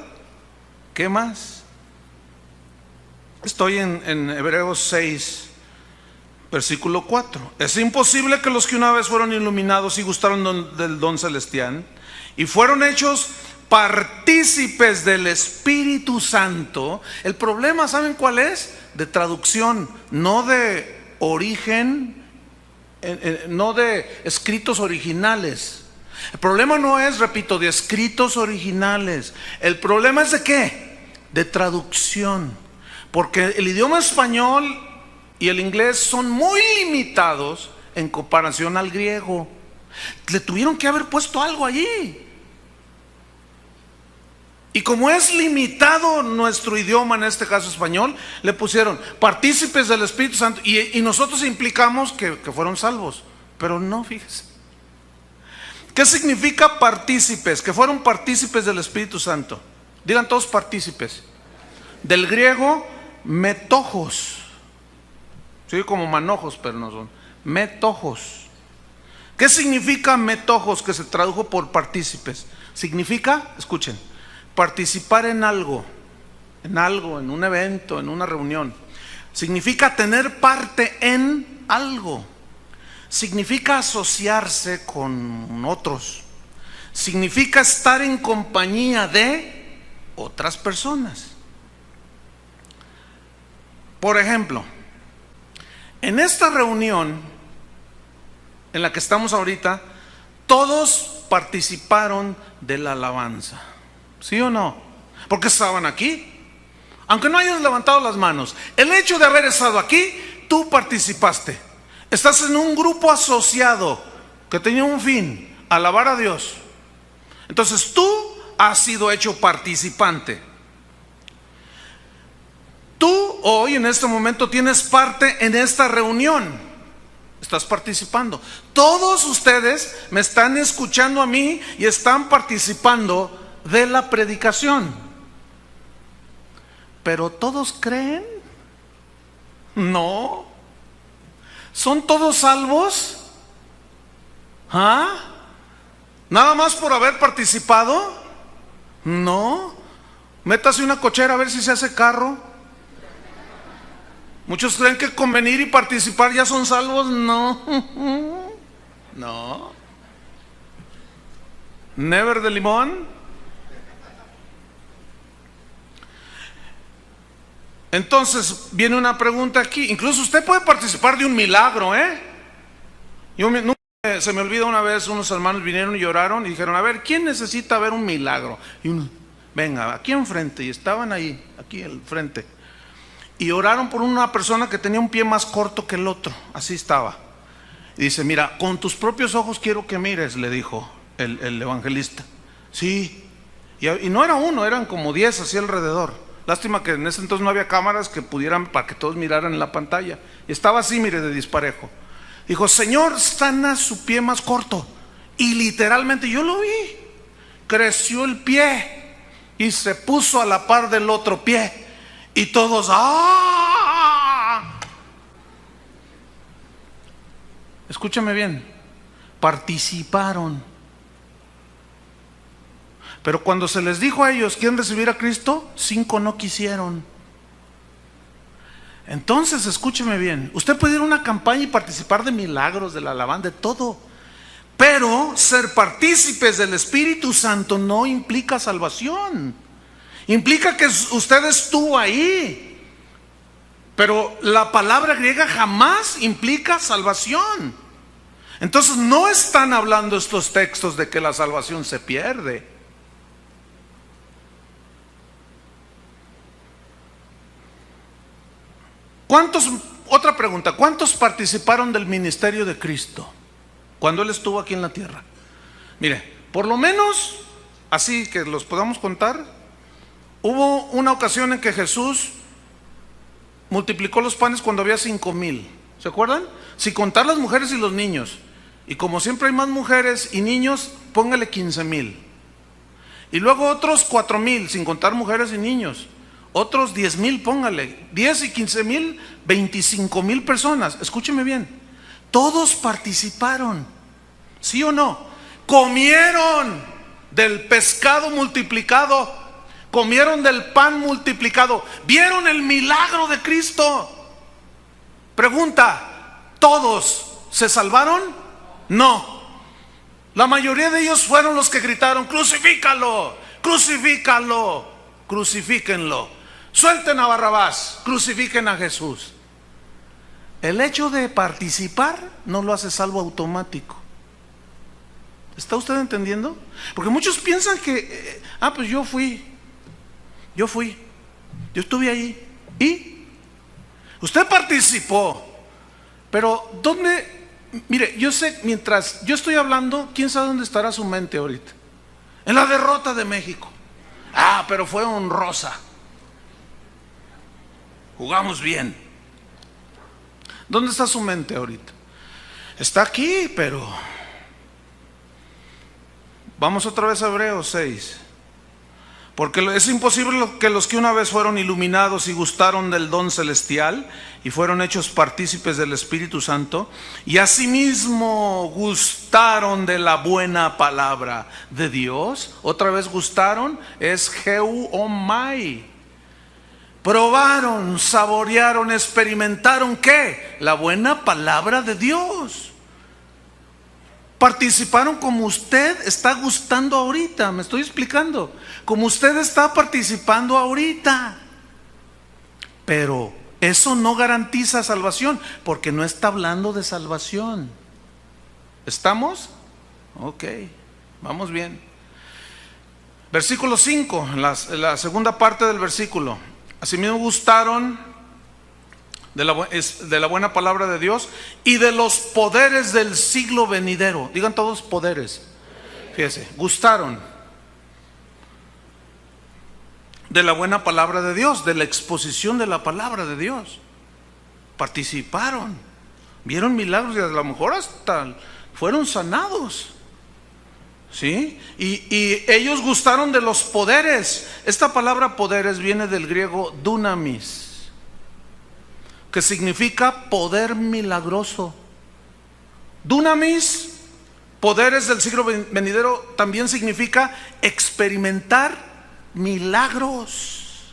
A: ¿Qué más? Estoy en Hebreos 6, versículo 4. Es imposible que los que una vez fueron iluminados y gustaron del don celestial y fueron hechos partícipes del Espíritu Santo. El problema, ¿saben cuál es? De traducción, no de origen, no de escritos originales. El problema no es, repito, de escritos originales. El problema es de ¿qué? De traducción. Porque el idioma español y el inglés son muy limitados en comparación al griego. Le tuvieron que haber puesto algo allí. Y como es limitado nuestro idioma, en este caso español, le pusieron partícipes del Espíritu Santo. Y nosotros implicamos que fueron salvos. Pero no, fíjese. ¿Qué significa partícipes? Que fueron partícipes del Espíritu Santo. Digan todos partícipes. Del griego, metojos. Sí, como manojos, pero no son. Metojos. ¿Qué significa metojos, que se tradujo por partícipes? Significa, escuchen, participar en algo, en un evento, en una reunión. Significa tener parte en algo. Significa asociarse con otros. Significa estar en compañía de otras personas. Por ejemplo, en esta reunión en la que estamos ahorita, todos participaron de la alabanza. ¿Sí o no? Porque estaban aquí. Aunque no hayas levantado las manos, el hecho de haber estado aquí, tú participaste. Estás en un grupo asociado que tenía un fin, alabar a Dios. Entonces tú has sido hecho participante. Tú hoy en este momento tienes parte en esta reunión. Estás participando. Todos ustedes me están escuchando a mí y están participando de la predicación. ¿Pero todos creen? No. ¿Son todos salvos? ¿Ah? ¿Nada más por haber participado? No. Métase una cochera a ver si se hace carro. Muchos creen que con venir y participar ya son salvos. No. No. Never de limón. Entonces viene una pregunta aquí. Incluso usted puede participar de un milagro, nunca se me olvida, una vez unos hermanos vinieron y lloraron y dijeron: a ver, ¿quién necesita ver un milagro? Y uno, venga, aquí enfrente. Y estaban ahí, aquí al frente. Y oraron por una persona que tenía un pie más corto que el otro. Así estaba. Y dice: mira, con tus propios ojos quiero que mires, le dijo el evangelista. Sí. Y no era uno, eran como 10 así alrededor. Lástima que en ese entonces no había cámaras que pudieran, para que todos miraran en la pantalla. Y estaba así, mire, de disparejo. Dijo: Señor, sana su pie más corto. Y literalmente yo lo vi. Creció el pie y se puso a la par del otro pie. Y todos, ¡ah! Escúchame bien. Participaron. Pero cuando se les dijo a ellos: ¿quieren recibir a Cristo? 5 no quisieron. Entonces, escúcheme bien. Usted puede ir a una campaña y participar de milagros, de la alabanza, de todo. Pero ser partícipes del Espíritu Santo no implica salvación. Implica que usted estuvo ahí. Pero la palabra griega jamás implica salvación. Entonces no están hablando estos textos de que la salvación se pierde. Otra pregunta: ¿cuántos participaron del ministerio de Cristo cuando Él estuvo aquí en la tierra? Mire, por lo menos así que los podamos contar. Hubo una ocasión en que Jesús multiplicó los panes cuando había 5,000. ¿Se acuerdan? Sin contar las mujeres y los niños. Y como siempre hay más mujeres y niños, póngale 15,000. Y luego otros 4,000, sin contar mujeres y niños. Otros 10,000, póngale. 10 y 15,000, 25,000 personas. Escúcheme bien. Todos participaron. ¿Sí o no? Comieron del pescado multiplicado. Comieron del pan multiplicado. ¿Vieron el milagro de Cristo? Pregunta, ¿todos se salvaron? No. La mayoría de ellos fueron los que gritaron: crucifícalo, crucifícalo, crucifíquenlo. Suelten a Barrabás, crucifiquen a Jesús. El hecho de participar no lo hace salvo automático. ¿Está usted entendiendo? Porque muchos piensan que, pues yo estuve ahí. ¿Y? Usted participó. Pero ¿dónde? Mire, yo sé, mientras yo estoy hablando, ¿quién sabe dónde estará su mente ahorita? En la derrota de México. Pero fue honrosa. Jugamos bien. ¿Dónde está su mente ahorita? Está aquí, pero vamos otra vez a Hebreos 6. Porque es imposible que los que una vez fueron iluminados y gustaron del don celestial y fueron hechos partícipes del Espíritu Santo, y asimismo gustaron de la buena palabra de Dios. Otra vez gustaron, es geumai. Probaron, saborearon, experimentaron ¿qué? La buena palabra de Dios. Participaron como usted está gustando ahorita. Me estoy explicando. Como usted está participando ahorita. Pero eso no garantiza salvación, porque no está hablando de salvación. ¿Estamos? Ok, vamos bien. Versículo 5, la segunda parte del versículo. Asimismo gustaron de la buena palabra de Dios y de los poderes del siglo venidero. Digan todos poderes. Fíjese, gustaron de la buena palabra de Dios, de la exposición de la palabra de Dios. Participaron, vieron milagros y a lo mejor hasta fueron sanados. ¿Sí? Y ellos gustaron de los poderes. Esta palabra poderes viene del griego dunamis, que significa poder milagroso. Dunamis, poderes del siglo venidero, también significa experimentar milagros.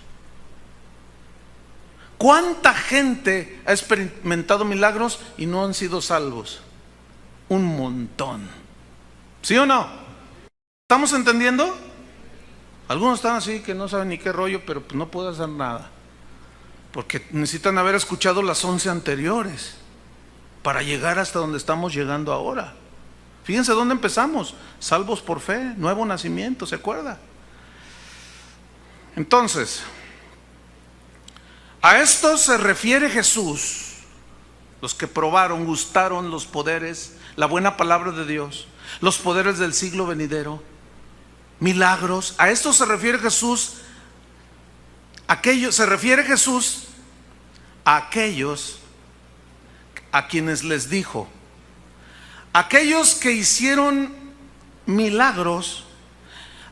A: ¿Cuánta gente ha experimentado milagros y no han sido salvos? Un montón. ¿Sí o no? ¿Estamos entendiendo? Algunos están así que no saben ni qué rollo, pero pues no puedo hacer nada, porque necesitan haber escuchado las 11 anteriores para llegar hasta donde estamos llegando ahora. Fíjense dónde empezamos: salvos por fe, nuevo nacimiento, ¿se acuerda? Entonces, a esto se refiere Jesús. Los que probaron, gustaron los poderes, la buena palabra de Dios, los poderes del siglo venidero, milagros. A esto se refiere Jesús. Se refiere Jesús a aquellos a quienes les dijo: aquellos que hicieron milagros,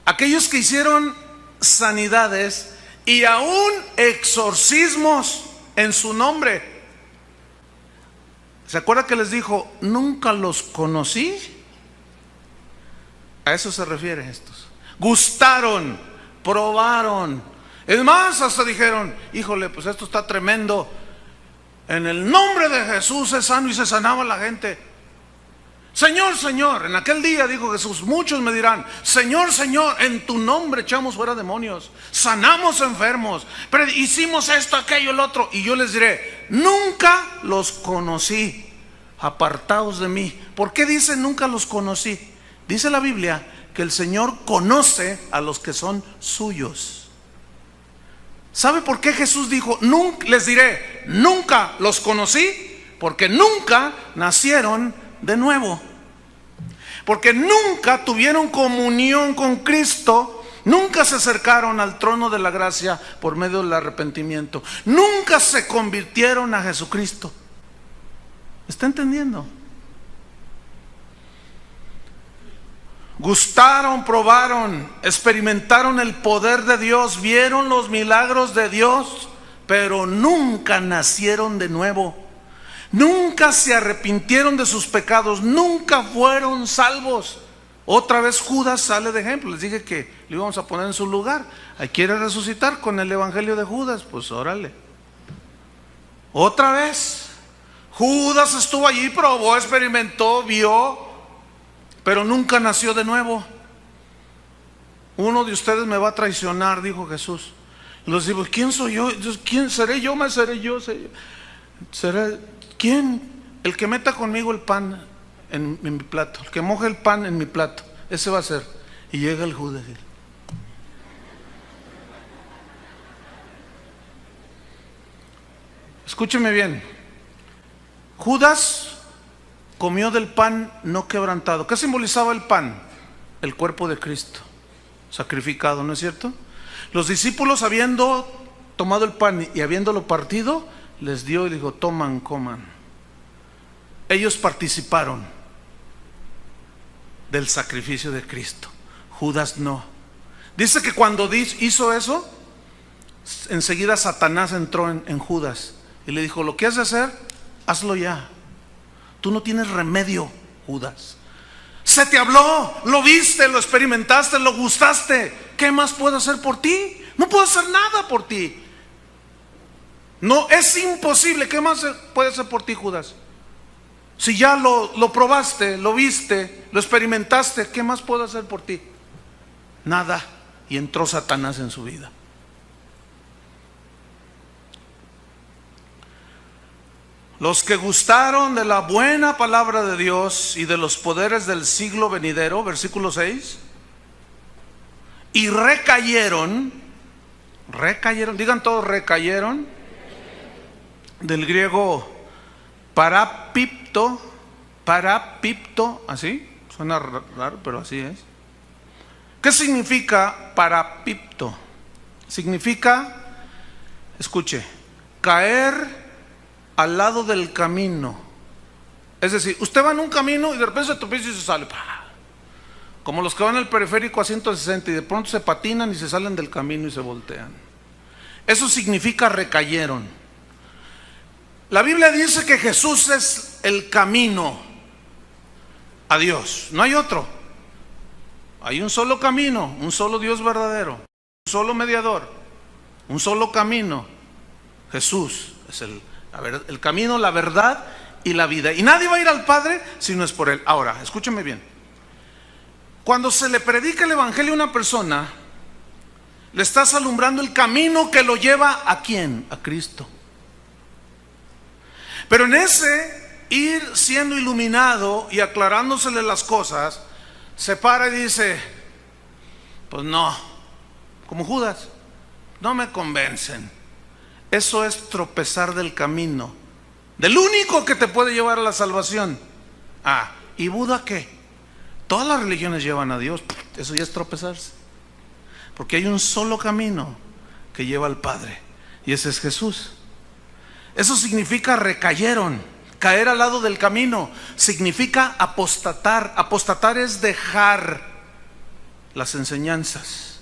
A: aquellos que hicieron sanidades y aún exorcismos en su nombre. ¿Se acuerda que les dijo: nunca los conocí? A eso se refiere estos. Gustaron, probaron. Es más, hasta dijeron: híjole, pues esto está tremendo. En el nombre de Jesús es sano, y se sanaba la gente. Señor, Señor, en aquel día dijo Jesús, muchos me dirán: Señor, Señor, en tu nombre echamos fuera demonios, sanamos enfermos, pero hicimos esto, aquello, el otro. Y yo les diré: nunca los conocí, apartaos de mí. ¿Por qué dice nunca los conocí? Dice la Biblia que el Señor conoce a los que son suyos. ¿Sabe por qué Jesús dijo: nunca, les diré, nunca los conocí? Porque nunca nacieron de nuevo. porque nunca tuvieron comunión con Cristo, nunca se acercaron al trono de la gracia por medio del arrepentimiento, nunca se convirtieron a Jesucristo. ¿Está entendiendo? Gustaron, probaron, experimentaron el poder de Dios, vieron los milagros de Dios, pero nunca nacieron de nuevo. Nunca se arrepintieron de sus pecados, nunca fueron salvos. Otra vez Judas sale de ejemplo. Les dije que lo íbamos a poner en su lugar. Ahí quiere resucitar con el evangelio de Judas, pues órale. Otra vez Judas estuvo allí, probó, experimentó, vio, pero nunca nació de nuevo. Uno de ustedes me va a traicionar, dijo Jesús. Y los digo, ¿quién soy yo? ¿Quién seré yo? ¿Seré quién? El que meta conmigo el pan en mi plato, el que moje el pan en mi plato, ese va a ser. Y llega el Judas. Escúcheme bien. Judas comió del pan no quebrantado. ¿Qué simbolizaba el pan? El cuerpo de Cristo sacrificado, ¿no es cierto? Los discípulos, habiendo tomado el pan y habiéndolo partido, les dio y dijo, toman, coman. Ellos participaron del sacrificio de Cristo. Judas no. Dice que cuando hizo eso, enseguida Satanás entró en Judas y le dijo, lo que has de hacer, hazlo ya. Tú no tienes remedio, Judas. Se te habló, lo viste, lo experimentaste, lo gustaste. ¿Qué más puedo hacer por ti? No puedo hacer nada por ti. No, es imposible. ¿Qué más puede hacer por ti, Judas? Si ya lo probaste, lo viste, lo experimentaste, ¿qué más puedo hacer por ti? Nada. Y entró Satanás en su vida. Los que gustaron de la buena palabra de Dios y de los poderes del siglo venidero, versículo 6, y recayeron, digan todos, recayeron, del griego parapipto, así, suena raro, pero así es. ¿Qué significa parapipto? Significa, escuche, caer al lado del camino. Es decir, usted va en un camino y de repente se tropieza y se sale. Como los que van al periférico a 160 y de pronto se patinan y se salen del camino y se voltean. Eso significa recayeron. La Biblia dice que Jesús es el camino a Dios. No hay otro. Hay un solo camino, un solo Dios verdadero, un solo mediador, un solo camino. Jesús es el camino, la verdad y la vida. Y nadie va a ir al Padre si no es por Él. Ahora, escúcheme bien. Cuando se le predica el evangelio a una persona, le estás alumbrando el camino que lo lleva ¿a quién? A Cristo. Pero en ese ir siendo iluminado y aclarándosele las cosas, se para y dice, pues no, como Judas, no me convencen. Eso es tropezar del camino, del único que te puede llevar a la salvación. ¿Y Buda qué? Todas las religiones llevan a Dios. Eso ya es tropezarse, porque hay un solo camino que lleva al Padre, y ese es Jesús. Eso significa recayeron. Caer al lado del camino significa apostatar. Apostatar es dejar las enseñanzas.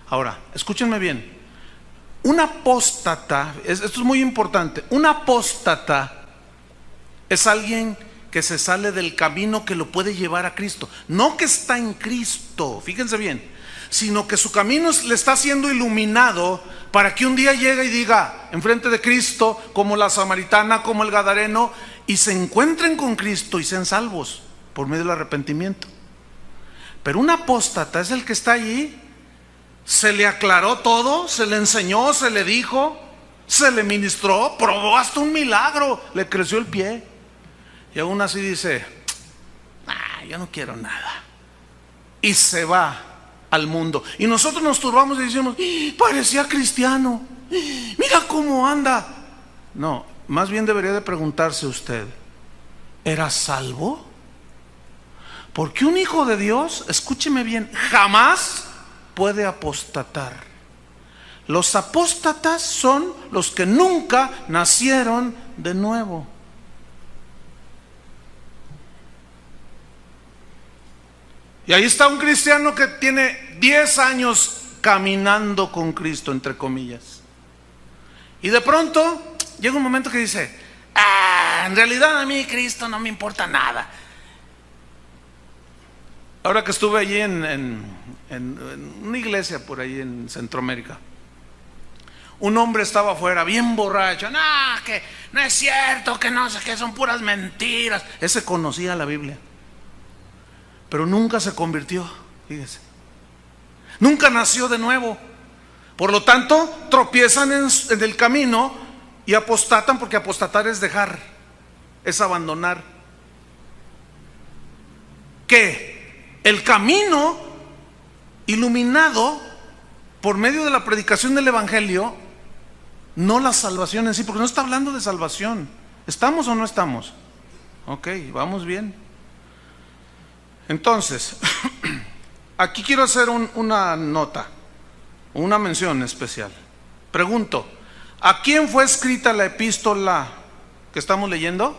A: Ahora, escúchenme bien. Un apóstata, esto es muy importante, un apóstata es alguien que se sale del camino que lo puede llevar a Cristo. No que está en Cristo, fíjense bien, sino que su camino le está siendo iluminado para que un día llegue y diga enfrente de Cristo, como la samaritana, como el gadareno, y se encuentren con Cristo y sean salvos por medio del arrepentimiento. Pero un apóstata es el que está allí. Se le aclaró todo, se le enseñó, se le dijo, se le ministró, probó hasta un milagro, le creció el pie. Y aún así dice, yo no quiero nada. Y se va al mundo. Y nosotros nos turbamos y decimos, parecía cristiano, mira cómo anda. No, más bien debería de preguntarse usted, ¿era salvo? Porque un hijo de Dios, escúcheme bien, jamás puede apostatar. Los apóstatas son los que nunca nacieron de nuevo. Y ahí está un cristiano que tiene 10 años caminando con Cristo, entre comillas. Y de pronto llega un momento que dice: en realidad a mí Cristo no me importa nada. Ahora que estuve allí en una iglesia por ahí en Centroamérica, un hombre estaba afuera bien borracho. No, que no es cierto, que no sé qué, son puras mentiras. Ese conocía la Biblia, pero nunca se convirtió, fíjese. Nunca nació de nuevo. Por lo tanto, tropiezan en el camino y apostatan, porque apostatar es dejar, es abandonar. ¿Qué? El camino iluminado por medio de la predicación del Evangelio, no la salvación en sí, porque no está hablando de salvación. ¿Estamos o no estamos? Ok, vamos bien. Entonces, aquí quiero hacer una nota, una mención especial. Pregunto: ¿a quién fue escrita la epístola que estamos leyendo?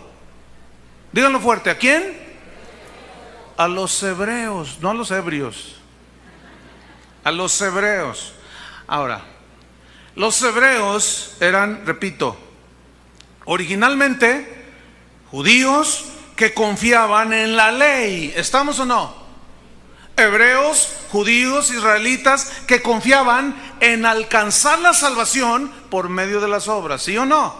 A: Díganlo fuerte, ¿a quién? A los hebreos, no a los ebrios. A los hebreos. Ahora, los hebreos eran, repito, originalmente judíos que confiaban en la ley. ¿Estamos o no? Hebreos, judíos, israelitas que confiaban en alcanzar la salvación por medio de las obras, ¿sí o no?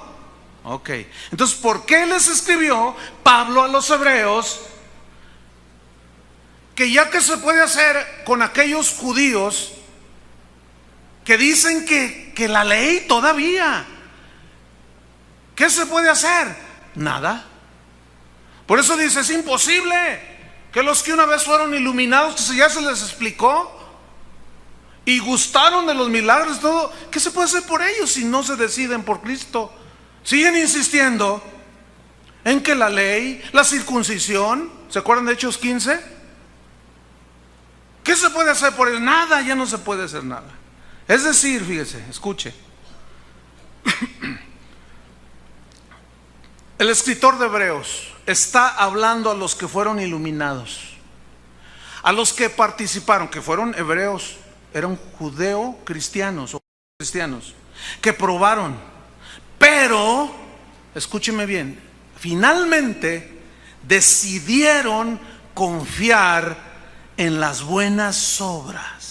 A: Ok. Entonces, ¿por qué les escribió Pablo a los hebreos que ya que se puede hacer con aquellos judíos que dicen que la ley todavía, ¿qué se puede hacer? Nada. Por eso dice: es imposible que los que una vez fueron iluminados, que ya se les explicó y gustaron de los milagros, todo, ¿qué se puede hacer por ellos si no se deciden por Cristo? Siguen insistiendo en que la ley, la circuncisión, ¿se acuerdan de Hechos 15? ¿Qué se puede hacer por ellos? Nada, ya no se puede hacer nada. Es decir, fíjese, escuche. El escritor de Hebreos está hablando a los que fueron iluminados, a los que participaron, que fueron hebreos, eran judeo-cristianos o cristianos, que probaron, pero, escúcheme bien, finalmente decidieron confiar en las buenas obras.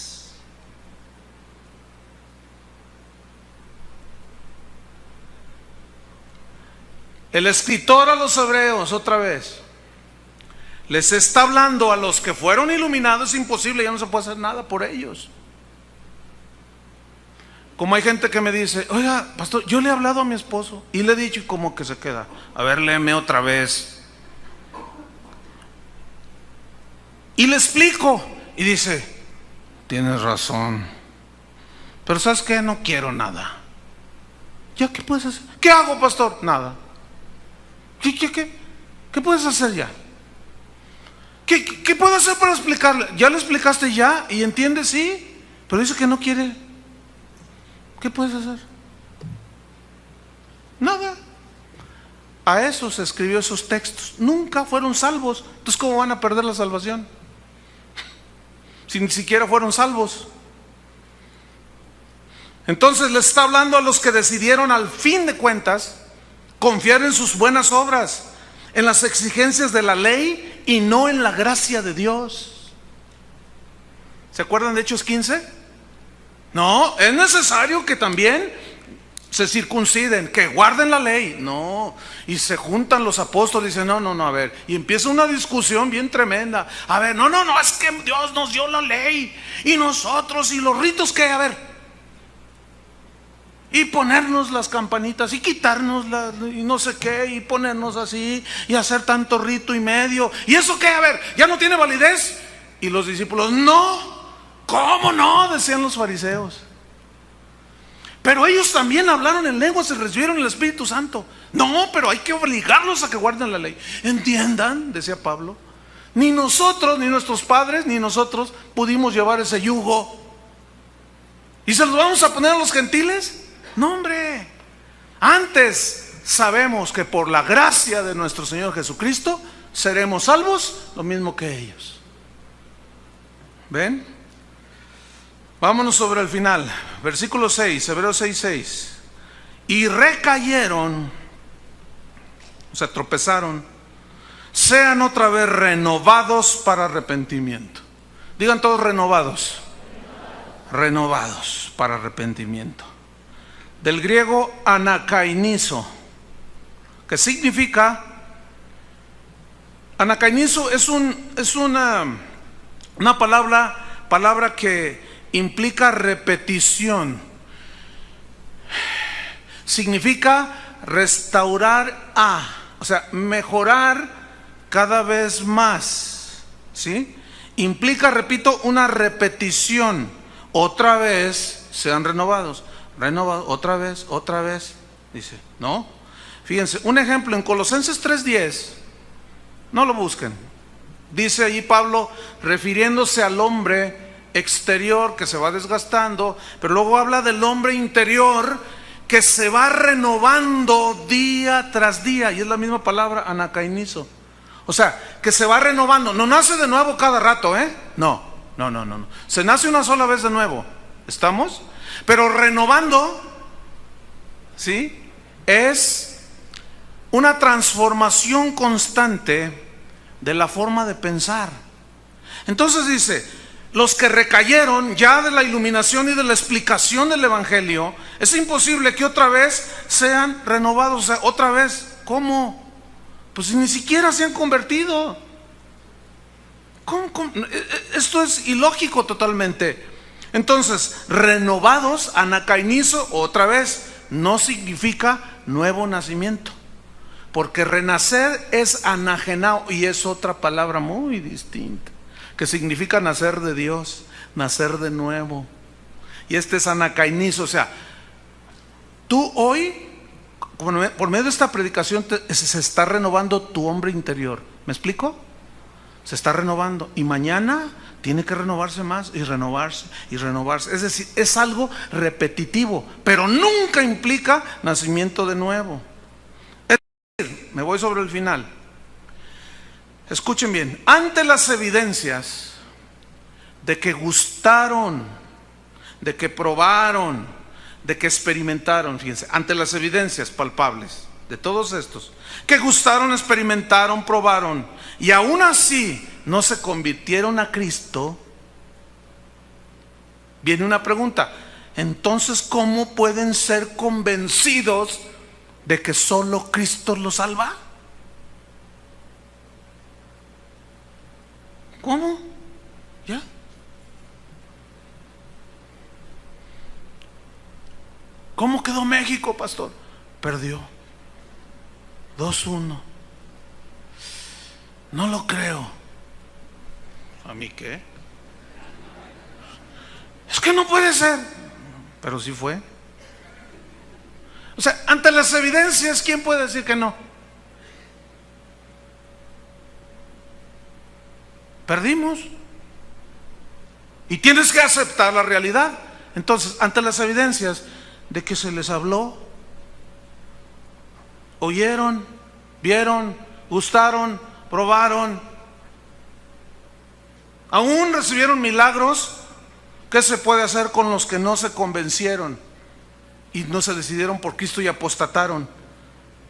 A: El escritor a los hebreos, otra vez, les está hablando a los que fueron iluminados. Es imposible, ya no se puede hacer nada por ellos. Como hay gente que me dice: oiga, pastor, yo le he hablado a mi esposo y le he dicho, y como que se queda: a ver, léeme otra vez. Y le explico y dice: tienes razón, pero ¿sabes qué? No quiero nada. ¿Ya qué puedes hacer? ¿Qué hago, pastor? Nada. ¿Qué puedes hacer ya? ¿Qué puedo hacer para explicarle? Ya le explicaste ya y entiende, sí, pero dice que no quiere. ¿Qué puedes hacer? Nada. A eso se escribió esos textos. Nunca fueron salvos. Entonces, ¿cómo van a perder la salvación? Si ni siquiera fueron salvos. Entonces les está hablando a los que decidieron, al fin de cuentas, confiar en sus buenas obras, en las exigencias de la ley y no en la gracia de Dios. ¿Se acuerdan de Hechos 15? No, es necesario que también se circunciden, que guarden la ley. No, y se juntan los apóstoles y dicen: no, a ver, y empieza una discusión bien tremenda. A ver, no, es que Dios nos dio la ley y nosotros, y los ritos que, a ver, y ponernos las campanitas y quitarnos y no sé qué, y ponernos así y hacer tanto rito y medio, y eso qué, a ver, ya no tiene validez. Y los discípulos: no, ¿cómo no?, decían los fariseos. Pero ellos también hablaron en lenguas y recibieron el Espíritu Santo. No, pero hay que obligarlos a que guarden la ley. Entiendan, decía Pablo, Ni nosotros, ni nuestros padres, ni nosotros pudimos llevar ese yugo. ¿Y se los vamos a poner a los gentiles? No, hombre. Antes sabemos que por la gracia de nuestro Señor Jesucristo seremos salvos lo mismo que ellos. ¿Ven? Vámonos sobre el final. Versículo 6, Hebreos 6:6. Y recayeron, o sea, tropezaron, sean otra vez renovados para arrepentimiento. Digan todos renovados. Renovados para arrepentimiento. Del griego anakainizo, que significa, anakainizo es una palabra que implica repetición. Significa restaurar o sea, mejorar cada vez más, ¿sí? Implica, repito, una repetición. Otra vez sean renovados, otra vez, dice, ¿no? Fíjense, un ejemplo en Colosenses 3:10, no lo busquen. Dice allí Pablo, refiriéndose al hombre exterior que se va desgastando, pero luego habla del hombre interior que se va renovando día tras día, y es la misma palabra, anakainizo. O sea, que se va renovando, no nace de nuevo cada rato, No. Se nace una sola vez de nuevo, ¿estamos? Pero renovando, ¿sí? Es una transformación constante de la forma de pensar. Entonces dice, los que recayeron ya de la iluminación y de la explicación del Evangelio, es imposible que otra vez sean renovados. O sea, otra vez, ¿cómo? Pues ni siquiera se han convertido. ¿Cómo? Esto es ilógico totalmente. Entonces, renovados, anakainizo, otra vez, no significa nuevo nacimiento. Porque renacer es anagenao, y es otra palabra muy distinta, que significa nacer de Dios, nacer de nuevo. Y este es anakainizo. O sea, tú hoy, por medio de esta predicación, se está renovando tu hombre interior. ¿Me explico? Se está renovando, y mañana tiene que renovarse más y renovarse y renovarse. Es decir, es algo repetitivo, pero nunca implica nacimiento de nuevo. Es decir, me voy sobre el final. Escuchen bien, ante las evidencias de que gustaron, de que probaron, de que experimentaron, fíjense, ante las evidencias palpables de todos estos, que gustaron, experimentaron, probaron, y aún así no se convirtieron a Cristo, viene una pregunta: entonces, ¿cómo pueden ser convencidos de que solo Cristo los salva? ¿Cómo? ¿Ya? ¿Cómo quedó México, pastor? Perdió 2-1. No lo creo. ¿A mí qué? Es que no puede ser. Pero sí fue. O sea, ante las evidencias, ¿quién puede decir que no? Perdimos. Y tienes que aceptar la realidad. Entonces, ante las evidencias de que se les habló, oyeron, vieron, gustaron, probaron, aún recibieron milagros, ¿qué se puede hacer con los que no se convencieron y no se decidieron por Cristo y apostataron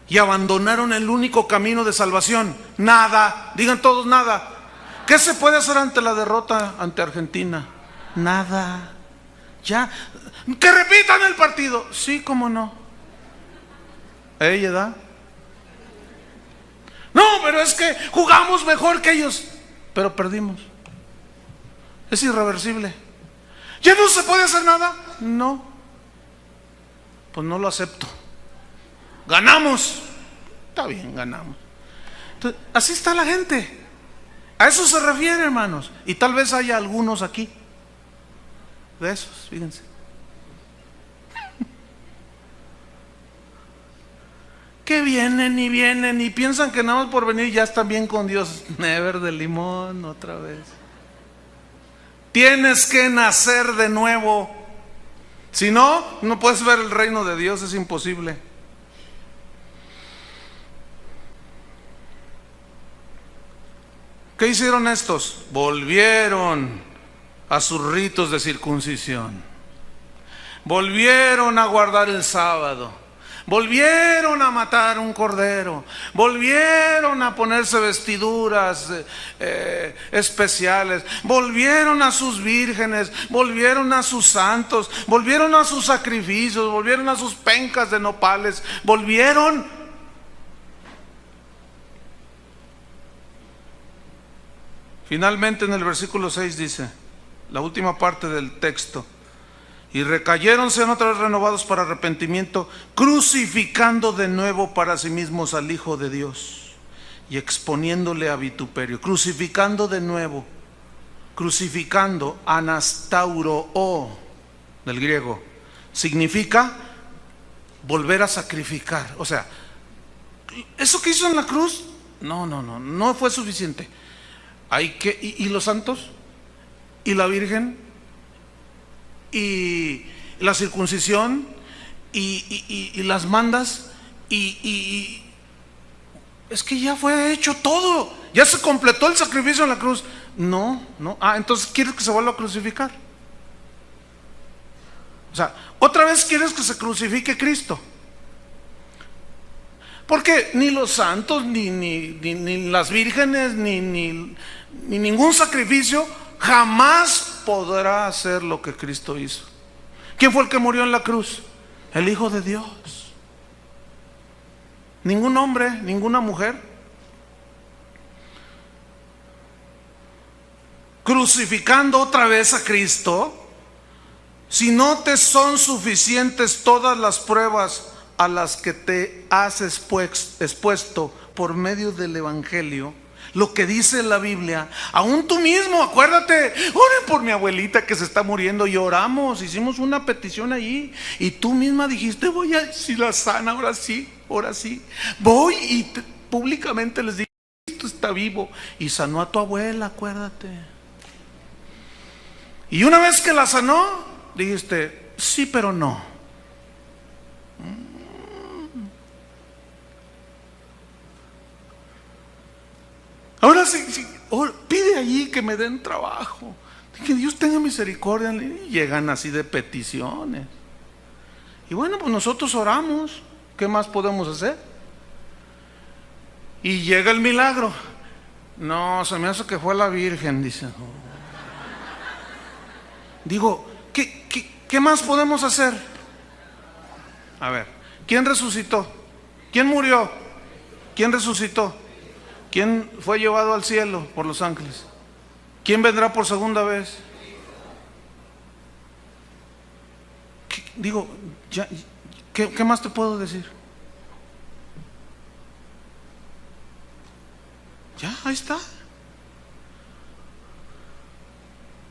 A: y abandonaron el único camino de salvación? Nada. Digan todos, nada. ¿Qué se puede hacer ante la derrota ante Argentina? Nada. Ya. Que repitan el partido. Sí, cómo no. Ella da. No, pero es que jugamos mejor que ellos, pero perdimos. Es irreversible. ¿Ya no se puede hacer nada? No. Pues no lo acepto. Ganamos. Está bien, ganamos. Entonces, así está la gente. A eso se refiere, hermanos. Y tal vez haya algunos aquí de esos, fíjense. que vienen y piensan que nada más por venir ya están bien con Dios. Never de limón otra vez. Tienes que nacer de nuevo. Si no, no puedes ver el reino de Dios, es imposible. ¿Qué hicieron estos? Volvieron a sus ritos de circuncisión. Volvieron a guardar el sábado. Volvieron a matar un cordero. Volvieron a ponerse vestiduras especiales. Volvieron a sus vírgenes. Volvieron a sus santos. Volvieron a sus sacrificios. Volvieron a sus pencas de nopales. Volvieron. Finalmente en el versículo 6 dice, la última parte del texto: y recayeron, sean otra vez renovados para arrepentimiento, crucificando de nuevo para sí mismos al Hijo de Dios y exponiéndole a vituperio. Crucificando de nuevo, crucificando, anastauro del griego, significa volver a sacrificar. O sea, eso que hizo en la cruz, no fue suficiente. Hay que, y los santos, y la Virgen, y la circuncisión, y las mandas, y es que ya fue hecho todo, ya se completó el sacrificio en la cruz. No, entonces ¿quieres que se vuelva a crucificar? O sea, otra vez quieres que se crucifique Cristo. Porque ni los santos, ni las vírgenes, ni ningún sacrificio jamás podrá hacer lo que Cristo hizo. ¿Quién fue el que murió en la cruz? El Hijo de Dios. Ningún hombre, ninguna mujer. Crucificando otra vez a Cristo. Si no te son suficientes todas las pruebas a las que te has expuesto por medio del Evangelio, lo que dice la Biblia, aún tú mismo, acuérdate, oren por mi abuelita que se está muriendo, y oramos, hicimos una petición allí, y tú misma dijiste, voy a, si la sana, ahora sí, voy y públicamente les digo, Cristo está vivo, y sanó a tu abuela, acuérdate. Y una vez que la sanó, dijiste, sí, pero no. Ahora sí, pide allí que me den trabajo, que Dios tenga misericordia. Y llegan así de peticiones. Y bueno, pues nosotros oramos. ¿Qué más podemos hacer? Y llega el milagro. No, se me hace que fue la Virgen, dice. Digo, ¿qué más podemos hacer? A ver, ¿quién resucitó? ¿Quién murió? ¿Quién resucitó? ¿Quién fue llevado al cielo por los ángeles? ¿Quién vendrá por segunda vez? Digo, ¿qué más te puedo decir? Ya, ahí está.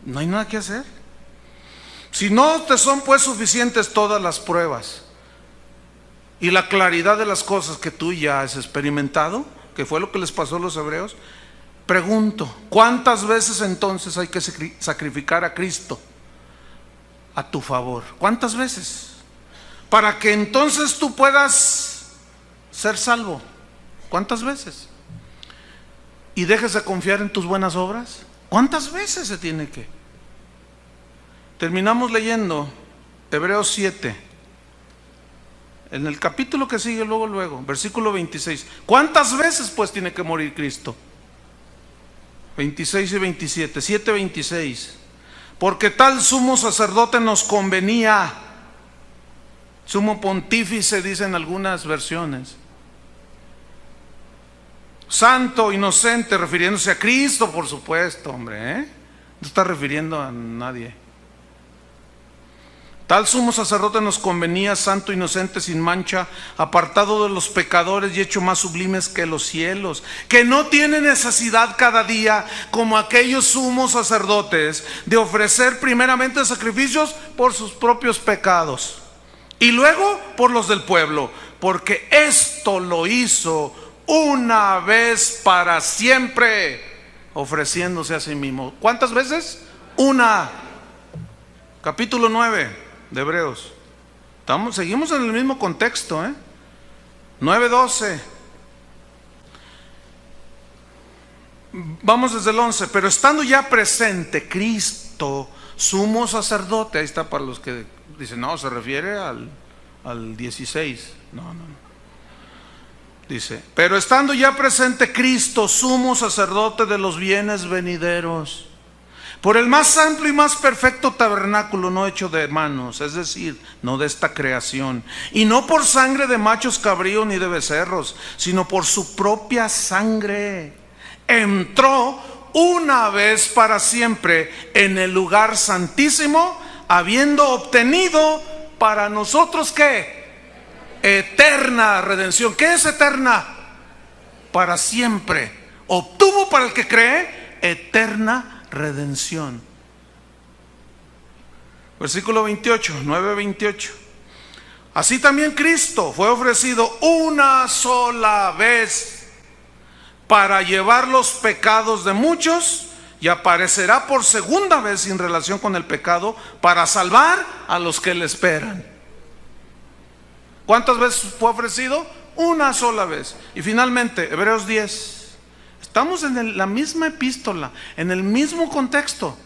A: No hay nada que hacer. Si no te son pues suficientes todas las pruebas y la claridad de las cosas que tú ya has experimentado, que fue lo que les pasó a los hebreos, pregunto, ¿cuántas veces entonces hay que sacrificar a Cristo a tu favor? ¿Cuántas veces? Para que entonces tú puedas ser salvo. ¿Cuántas veces? ¿Y dejes de confiar en tus buenas obras? ¿Cuántas veces se tiene que? Terminamos leyendo Hebreos 7. En el capítulo que sigue luego, versículo 26. ¿Cuántas veces pues tiene que morir Cristo? 26 y 27, 7:26. Porque tal sumo sacerdote nos convenía, sumo pontífice dicen algunas versiones, santo, inocente, refiriéndose a Cristo, por supuesto, hombre, no está refiriendo a nadie. Tal sumo sacerdote nos convenía, santo, inocente, sin mancha, apartado de los pecadores y hecho más sublimes que los cielos, que no tiene necesidad cada día, como aquellos sumos sacerdotes, de ofrecer primeramente sacrificios por sus propios pecados y luego por los del pueblo, porque esto lo hizo una vez para siempre, ofreciéndose a sí mismo. ¿Cuántas veces? Una. Capítulo 9 de Hebreos. Seguimos en el mismo contexto, 9:12. Vamos desde el 11. Pero estando ya presente Cristo, sumo sacerdote. Ahí está para los que dicen, no, se refiere al 16. No. Dice, pero estando ya presente Cristo, sumo sacerdote de los bienes venideros, por el más amplio y más perfecto tabernáculo, no hecho de manos, es decir, no de esta creación, y no por sangre de machos cabríos ni de becerros, sino por su propia sangre, entró una vez para siempre en el lugar santísimo, habiendo obtenido para nosotros, ¿qué? Eterna redención. ¿Qué es eterna? Para siempre. Obtuvo para el que cree eterna redención. Versículo 28, 9:28. Así también Cristo fue ofrecido una sola vez para llevar los pecados de muchos, y aparecerá por segunda vez sin relación con el pecado para salvar a los que le esperan. ¿Cuántas veces fue ofrecido? Una sola vez. Y finalmente, Hebreos 10. Estamos en la misma epístola, en el mismo contexto.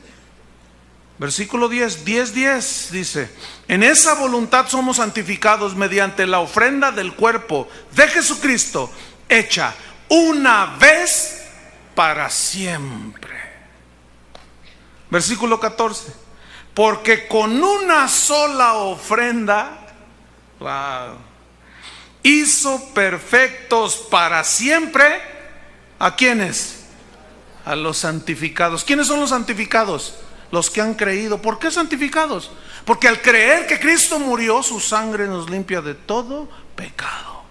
A: Versículo 10, 10 dice, en esa voluntad somos santificados mediante la ofrenda del cuerpo de Jesucristo, hecha una vez para siempre. Versículo 14, porque con una sola ofrenda, hizo perfectos para siempre, ¿a quiénes? A los santificados. ¿Quiénes son los santificados? Los que han creído. ¿Por qué santificados? Porque al creer que Cristo murió, su sangre nos limpia de todo pecado.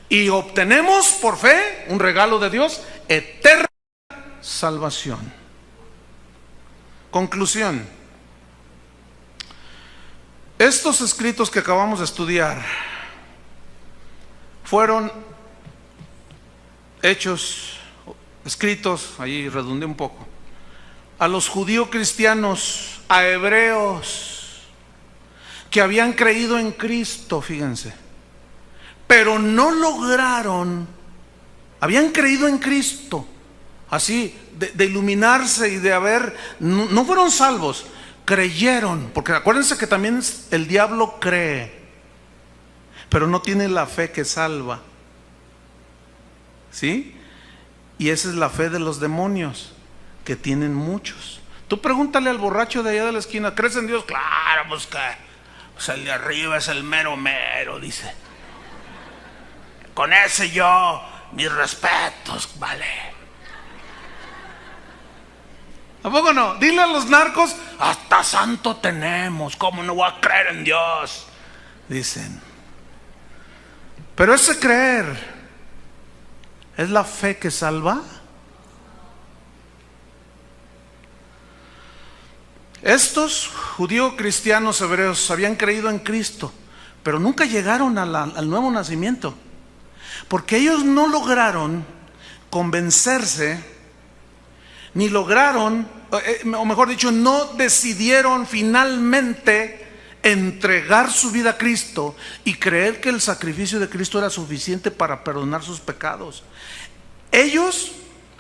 A: Y obtenemos por fe un regalo de Dios, eterna salvación. Conclusión. Estos escritos que acabamos de estudiar fueron escritos, ahí redundé un poco, a los judíos cristianos, a hebreos que habían creído en Cristo, fíjense, pero no lograron, habían creído en Cristo, así, de iluminarse y de haber, no fueron salvos, creyeron, porque acuérdense que también el diablo cree, pero no tiene la fe que salva, ¿sí? Y esa es la fe de los demonios, que tienen muchos. Tú pregúntale al borracho de allá de la esquina, ¿crees en Dios? Claro, pues que pues el de arriba es el mero mero, dice. Con ese yo, mis respetos, vale. ¿A poco no? Dile a los narcos, hasta santo tenemos, ¿cómo no voy a creer en Dios? Dicen. Pero ese creer, ¿es la fe que salva? Estos judíos cristianos hebreos habían creído en Cristo, pero nunca llegaron al nuevo nacimiento, porque ellos no lograron convencerse, ni lograron, o mejor dicho, no decidieron finalmente entregar su vida a Cristo y creer que el sacrificio de Cristo era suficiente para perdonar sus pecados. Ellos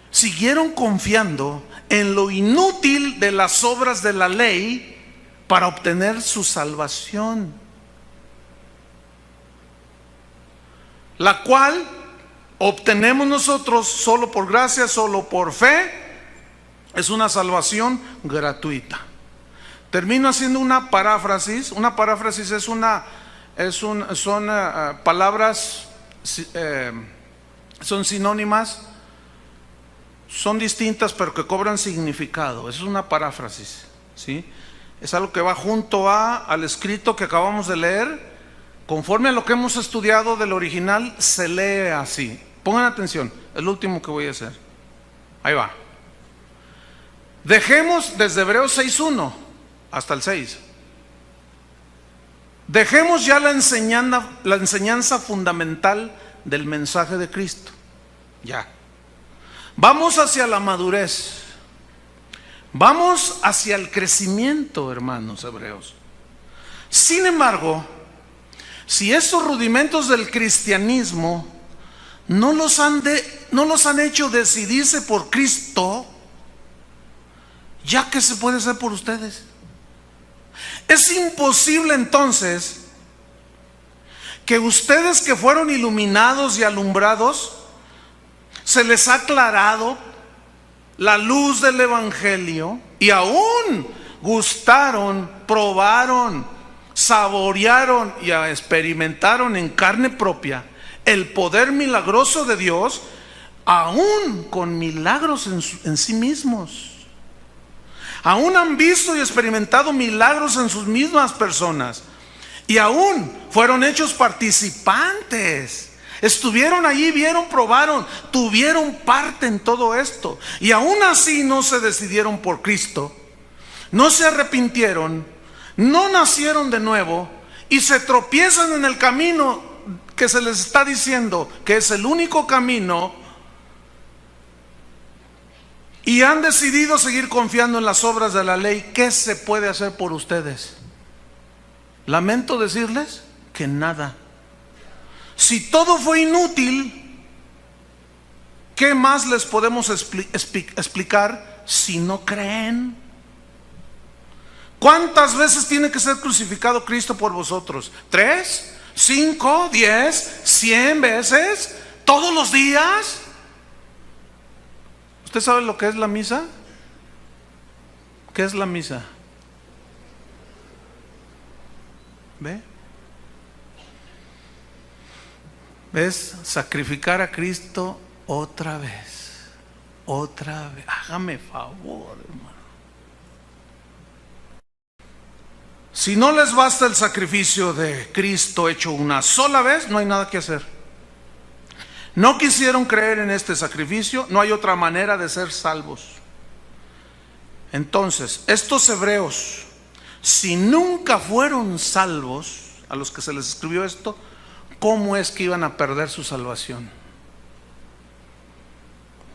A: siguieron confiando en lo inútil de las obras de la ley para obtener su salvación, la cual obtenemos nosotros solo por gracia, solo por fe. Es una salvación gratuita. Termino haciendo una paráfrasis. Una paráfrasis son palabras, son sinónimas, son distintas pero que cobran significado. Eso es una paráfrasis, ¿sí? Es algo que va junto al escrito que acabamos de leer. Conforme a lo que hemos estudiado del original, se lee así. Pongan atención, es lo último que voy a hacer. Ahí va. Dejemos desde Hebreos 6:1 hasta el 6. Dejemos ya la enseñanza fundamental del mensaje de Cristo. Ya. Vamos hacia la madurez. Vamos hacia el crecimiento, hermanos hebreos. Sin embargo, si esos rudimentos del cristianismo no los han hecho decidirse por Cristo, ¿ya qué se puede hacer por ustedes? Es imposible entonces que ustedes, que fueron iluminados y alumbrados, se les ha aclarado la luz del Evangelio y aún gustaron, probaron, saborearon y experimentaron en carne propia el poder milagroso de Dios, aún con milagros en sí mismos. Aún han visto y experimentado milagros en sus mismas personas. Y aún fueron hechos participantes. Estuvieron allí, vieron, probaron, tuvieron parte en todo esto. Y aún así no se decidieron por Cristo. No se arrepintieron, no nacieron de nuevo y se tropiezan en el camino que se les está diciendo que es el único camino, y han decidido seguir confiando en las obras de la ley. ¿Qué se puede hacer por ustedes? Lamento decirles que nada. Si todo fue inútil, ¿qué más les podemos explicar si no creen? ¿Cuántas veces tiene que ser crucificado Cristo por vosotros? ¿3, 5, 10, 100 veces? ¿Todos los días? ¿Usted sabe lo que es la misa? ¿Qué es la misa? ¿Ve? ¿Ves? Sacrificar a Cristo otra vez. Otra vez. Hágame favor, hermano. Si no les basta el sacrificio de Cristo hecho una sola vez, no hay nada que hacer. No quisieron creer en este sacrificio, no hay otra manera de ser salvos. Entonces, estos hebreos, si nunca fueron salvos, a los que se les escribió esto, ¿cómo es que iban a perder su salvación?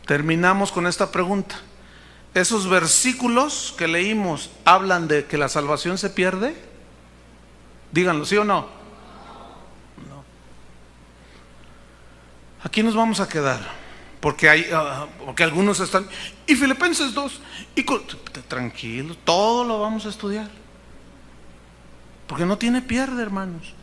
A: Terminamos con esta pregunta. ¿Esos versículos que leímos hablan de que la salvación se pierde? Díganlo, ¿sí o no? No. Aquí nos vamos a quedar, porque porque algunos están, y Filipenses 2, tranquilos, todo lo vamos a estudiar, porque no tiene pierde, hermanos.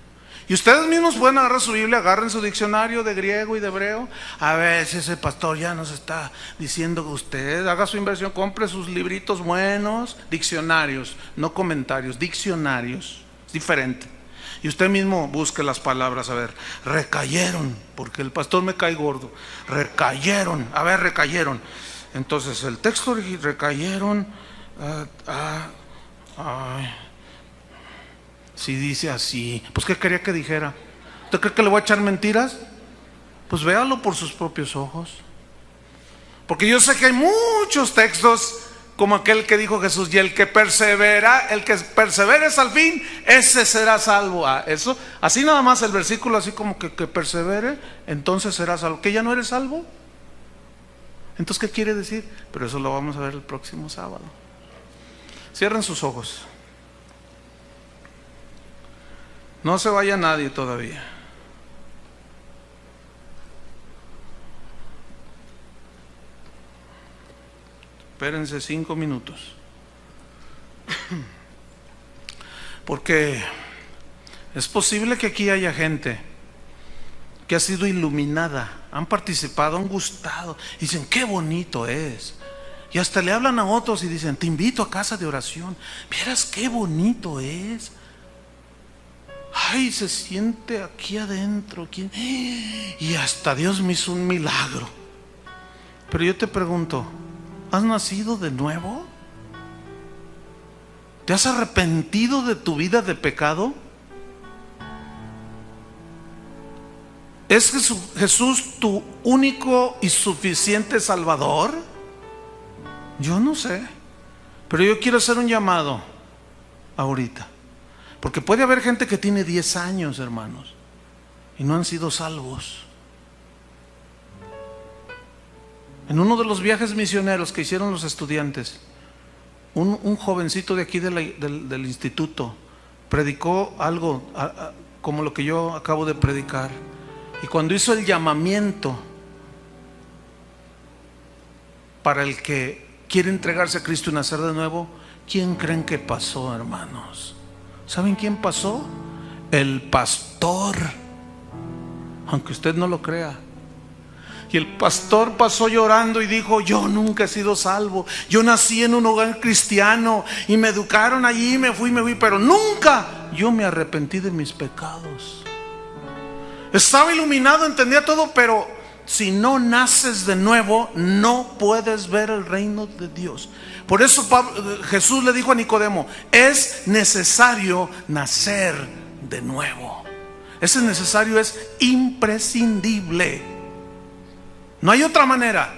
A: Y ustedes mismos pueden agarrar su Biblia, agarren su diccionario de griego y de hebreo. A ver si ese pastor ya nos está diciendo que usted haga su inversión, compre sus libritos buenos, diccionarios, no comentarios, diccionarios, es diferente. Y usted mismo busque las palabras, a ver, recayeron, porque el pastor me cae gordo, recayeron, a ver, recayeron. Entonces el texto recayeron, si dice así, pues ¿qué quería que dijera? ¿Usted cree que le voy a echar mentiras? Pues véalo por sus propios ojos. Porque yo sé que hay muchos textos como aquel que dijo Jesús, y el que persevere hasta el fin, ese será salvo. Eso, así nada más el versículo, así como que persevere, entonces será salvo. ¿Que ya no eres salvo? Entonces, ¿qué quiere decir? Pero eso lo vamos a ver el próximo sábado. Cierren sus ojos. No se vaya nadie todavía. Espérense 5 minutos. Porque es posible que aquí haya gente que ha sido iluminada, han participado, han gustado, y dicen, qué bonito es. Y hasta le hablan a otros y dicen, te invito a casa de oración. Vieras qué bonito es. Ay, se siente aquí adentro. Y hasta Dios me hizo un milagro. Pero yo te pregunto, ¿has nacido de nuevo? ¿Te has arrepentido de tu vida de pecado? ¿Es Jesús tu único y suficiente Salvador? Yo no sé, pero yo quiero hacer un llamado ahorita. Porque puede haber gente que tiene 10 años, hermanos, y no han sido salvos. En uno de los viajes misioneros que hicieron los estudiantes, un jovencito de aquí del instituto predicó algo como lo que yo acabo de predicar. Y cuando hizo el llamamiento para el que quiere entregarse a Cristo y nacer de nuevo, ¿quién creen que pasó, hermanos? ¿Saben quién pasó? El pastor, aunque usted no lo crea. Y el pastor pasó llorando y dijo: yo nunca he sido salvo, yo nací en un hogar cristiano y me educaron allí, me fui, pero nunca yo me arrepentí de mis pecados. Estaba iluminado, entendía todo, pero si no naces de nuevo, no puedes ver el reino de Dios. Por eso Jesús le dijo a Nicodemo: es necesario nacer de nuevo. Ese necesario es imprescindible. No hay otra manera.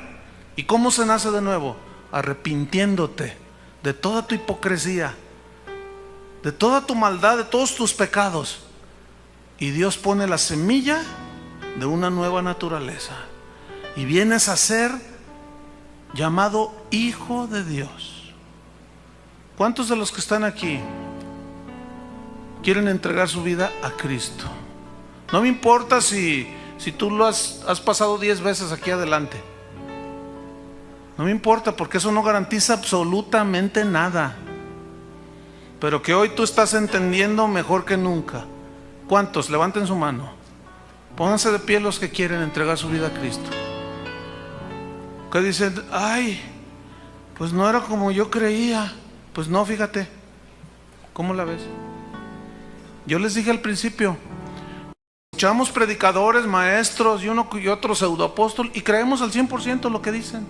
A: ¿Y cómo se nace de nuevo? Arrepintiéndote de toda tu hipocresía, de toda tu maldad, de todos tus pecados. Y Dios pone la semilla de una nueva naturaleza. Y vienes a ser llamado hijo de Dios. ¿Cuántos de los que están aquí quieren entregar su vida a Cristo? No me importa si tú lo has pasado 10 veces aquí adelante. No me importa, porque eso no garantiza absolutamente nada. Pero que hoy tú estás entendiendo mejor que nunca. ¿Cuántos? Levanten su mano. Pónganse de pie los que quieren entregar su vida a Cristo. Que dicen: ay, pues no era como yo creía. Pues no, fíjate. ¿Cómo la ves? Yo les dije al principio, escuchamos predicadores, maestros y uno y otro pseudoapóstol y creemos al 100% lo que dicen.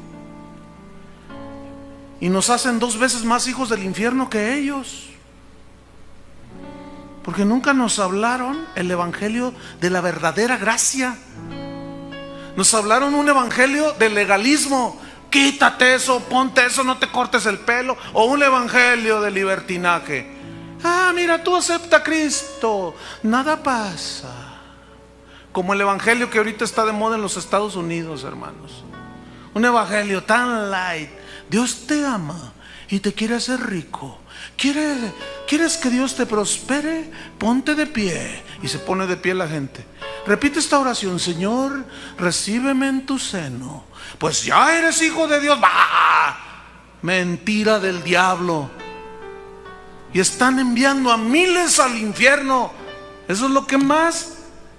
A: Y nos hacen 2 veces más hijos del infierno que ellos. Porque nunca nos hablaron el evangelio de la verdadera gracia. Nos hablaron un evangelio de legalismo. Quítate eso, ponte eso, no te cortes el pelo. O un evangelio de libertinaje. Ah, mira, tú acepta a Cristo, nada pasa. Como el evangelio que ahorita está de moda en los Estados Unidos, hermanos. Un evangelio tan light. Dios te ama y te quiere hacer rico. ¿Quieres que Dios te prospere? Ponte de pie. Y se pone de pie la gente. Repite esta oración: Señor, recíbeme en tu seno, pues ya eres hijo de Dios. ¡Bah! Mentira del diablo. Y están enviando a miles al infierno. Eso es lo que más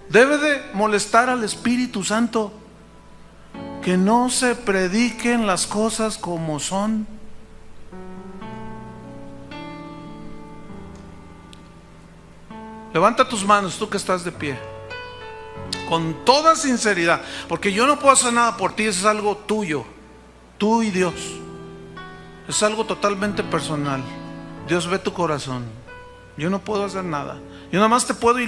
A: debe de molestar al Espíritu Santo. Que no se prediquen las cosas como son. Levanta tus manos, tú que estás de pie, con toda sinceridad, porque yo no puedo hacer nada por ti. Eso es algo tuyo, tú y Dios. Es algo totalmente personal. Dios ve tu corazón. Yo no puedo hacer nada. Yo nada más te puedo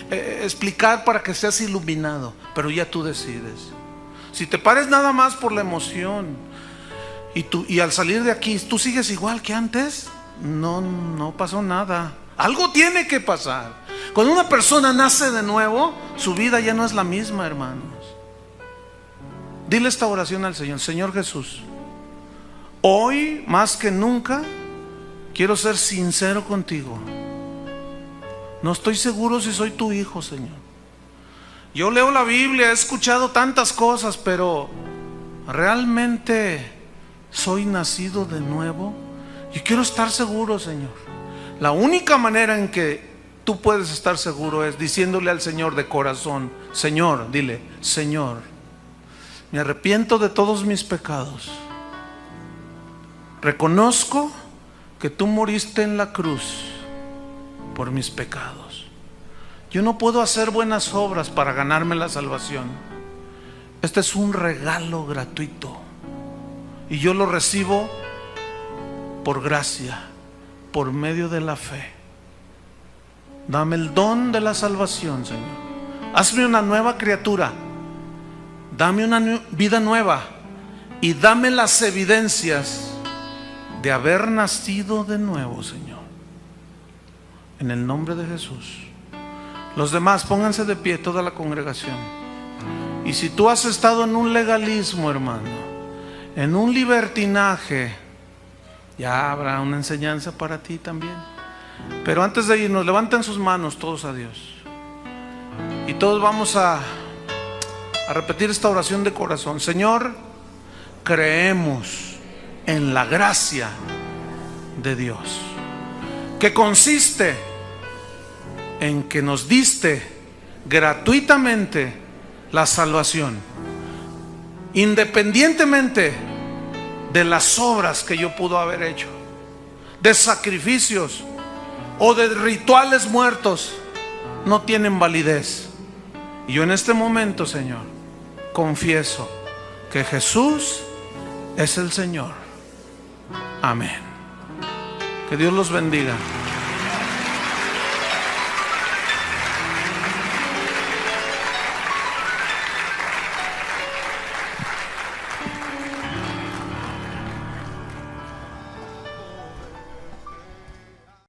A: explicar para que seas iluminado, pero ya tú decides. Si te pares nada más por la emoción y al salir de aquí tú sigues igual que antes, no pasó nada. Algo tiene que pasar. Cuando una persona nace de nuevo, su vida ya no es la misma, hermanos. Dile esta oración al Señor: Señor Jesús, hoy más que nunca quiero ser sincero contigo. No estoy seguro si soy tu hijo, Señor. Yo leo la Biblia, he escuchado tantas cosas, pero ¿realmente soy nacido de nuevo? Yo quiero estar seguro, Señor. La única manera en que tú puedes estar seguro es diciéndole al Señor de corazón: Señor, dile: Señor, me arrepiento de todos mis pecados. Reconozco que tú moriste en la cruz por mis pecados. Yo no puedo hacer buenas obras para ganarme la salvación. Este es un regalo gratuito y yo lo recibo por gracia, por medio de la fe. Dame el don de la salvación, Señor. Hazme una nueva criatura. Dame una vida nueva y dame las evidencias de haber nacido de nuevo, Señor. en el nombre de Jesús. Los demás, pónganse de pie, toda la congregación. Y si tú has estado en un legalismo, hermano, en un libertinaje, ya habrá una enseñanza para ti también. Pero antes de irnos, levanten sus manos todos a Dios. Y todos vamos a repetir esta oración de corazón. Señor, creemos en la gracia de Dios, que consiste en que nos diste gratuitamente la salvación, independientemente de las obras que yo pudo haber hecho, de sacrificios o de rituales muertos, no tienen validez. Y yo en este momento, Señor, confieso que Jesús es el Señor. Amén. Que Dios los bendiga.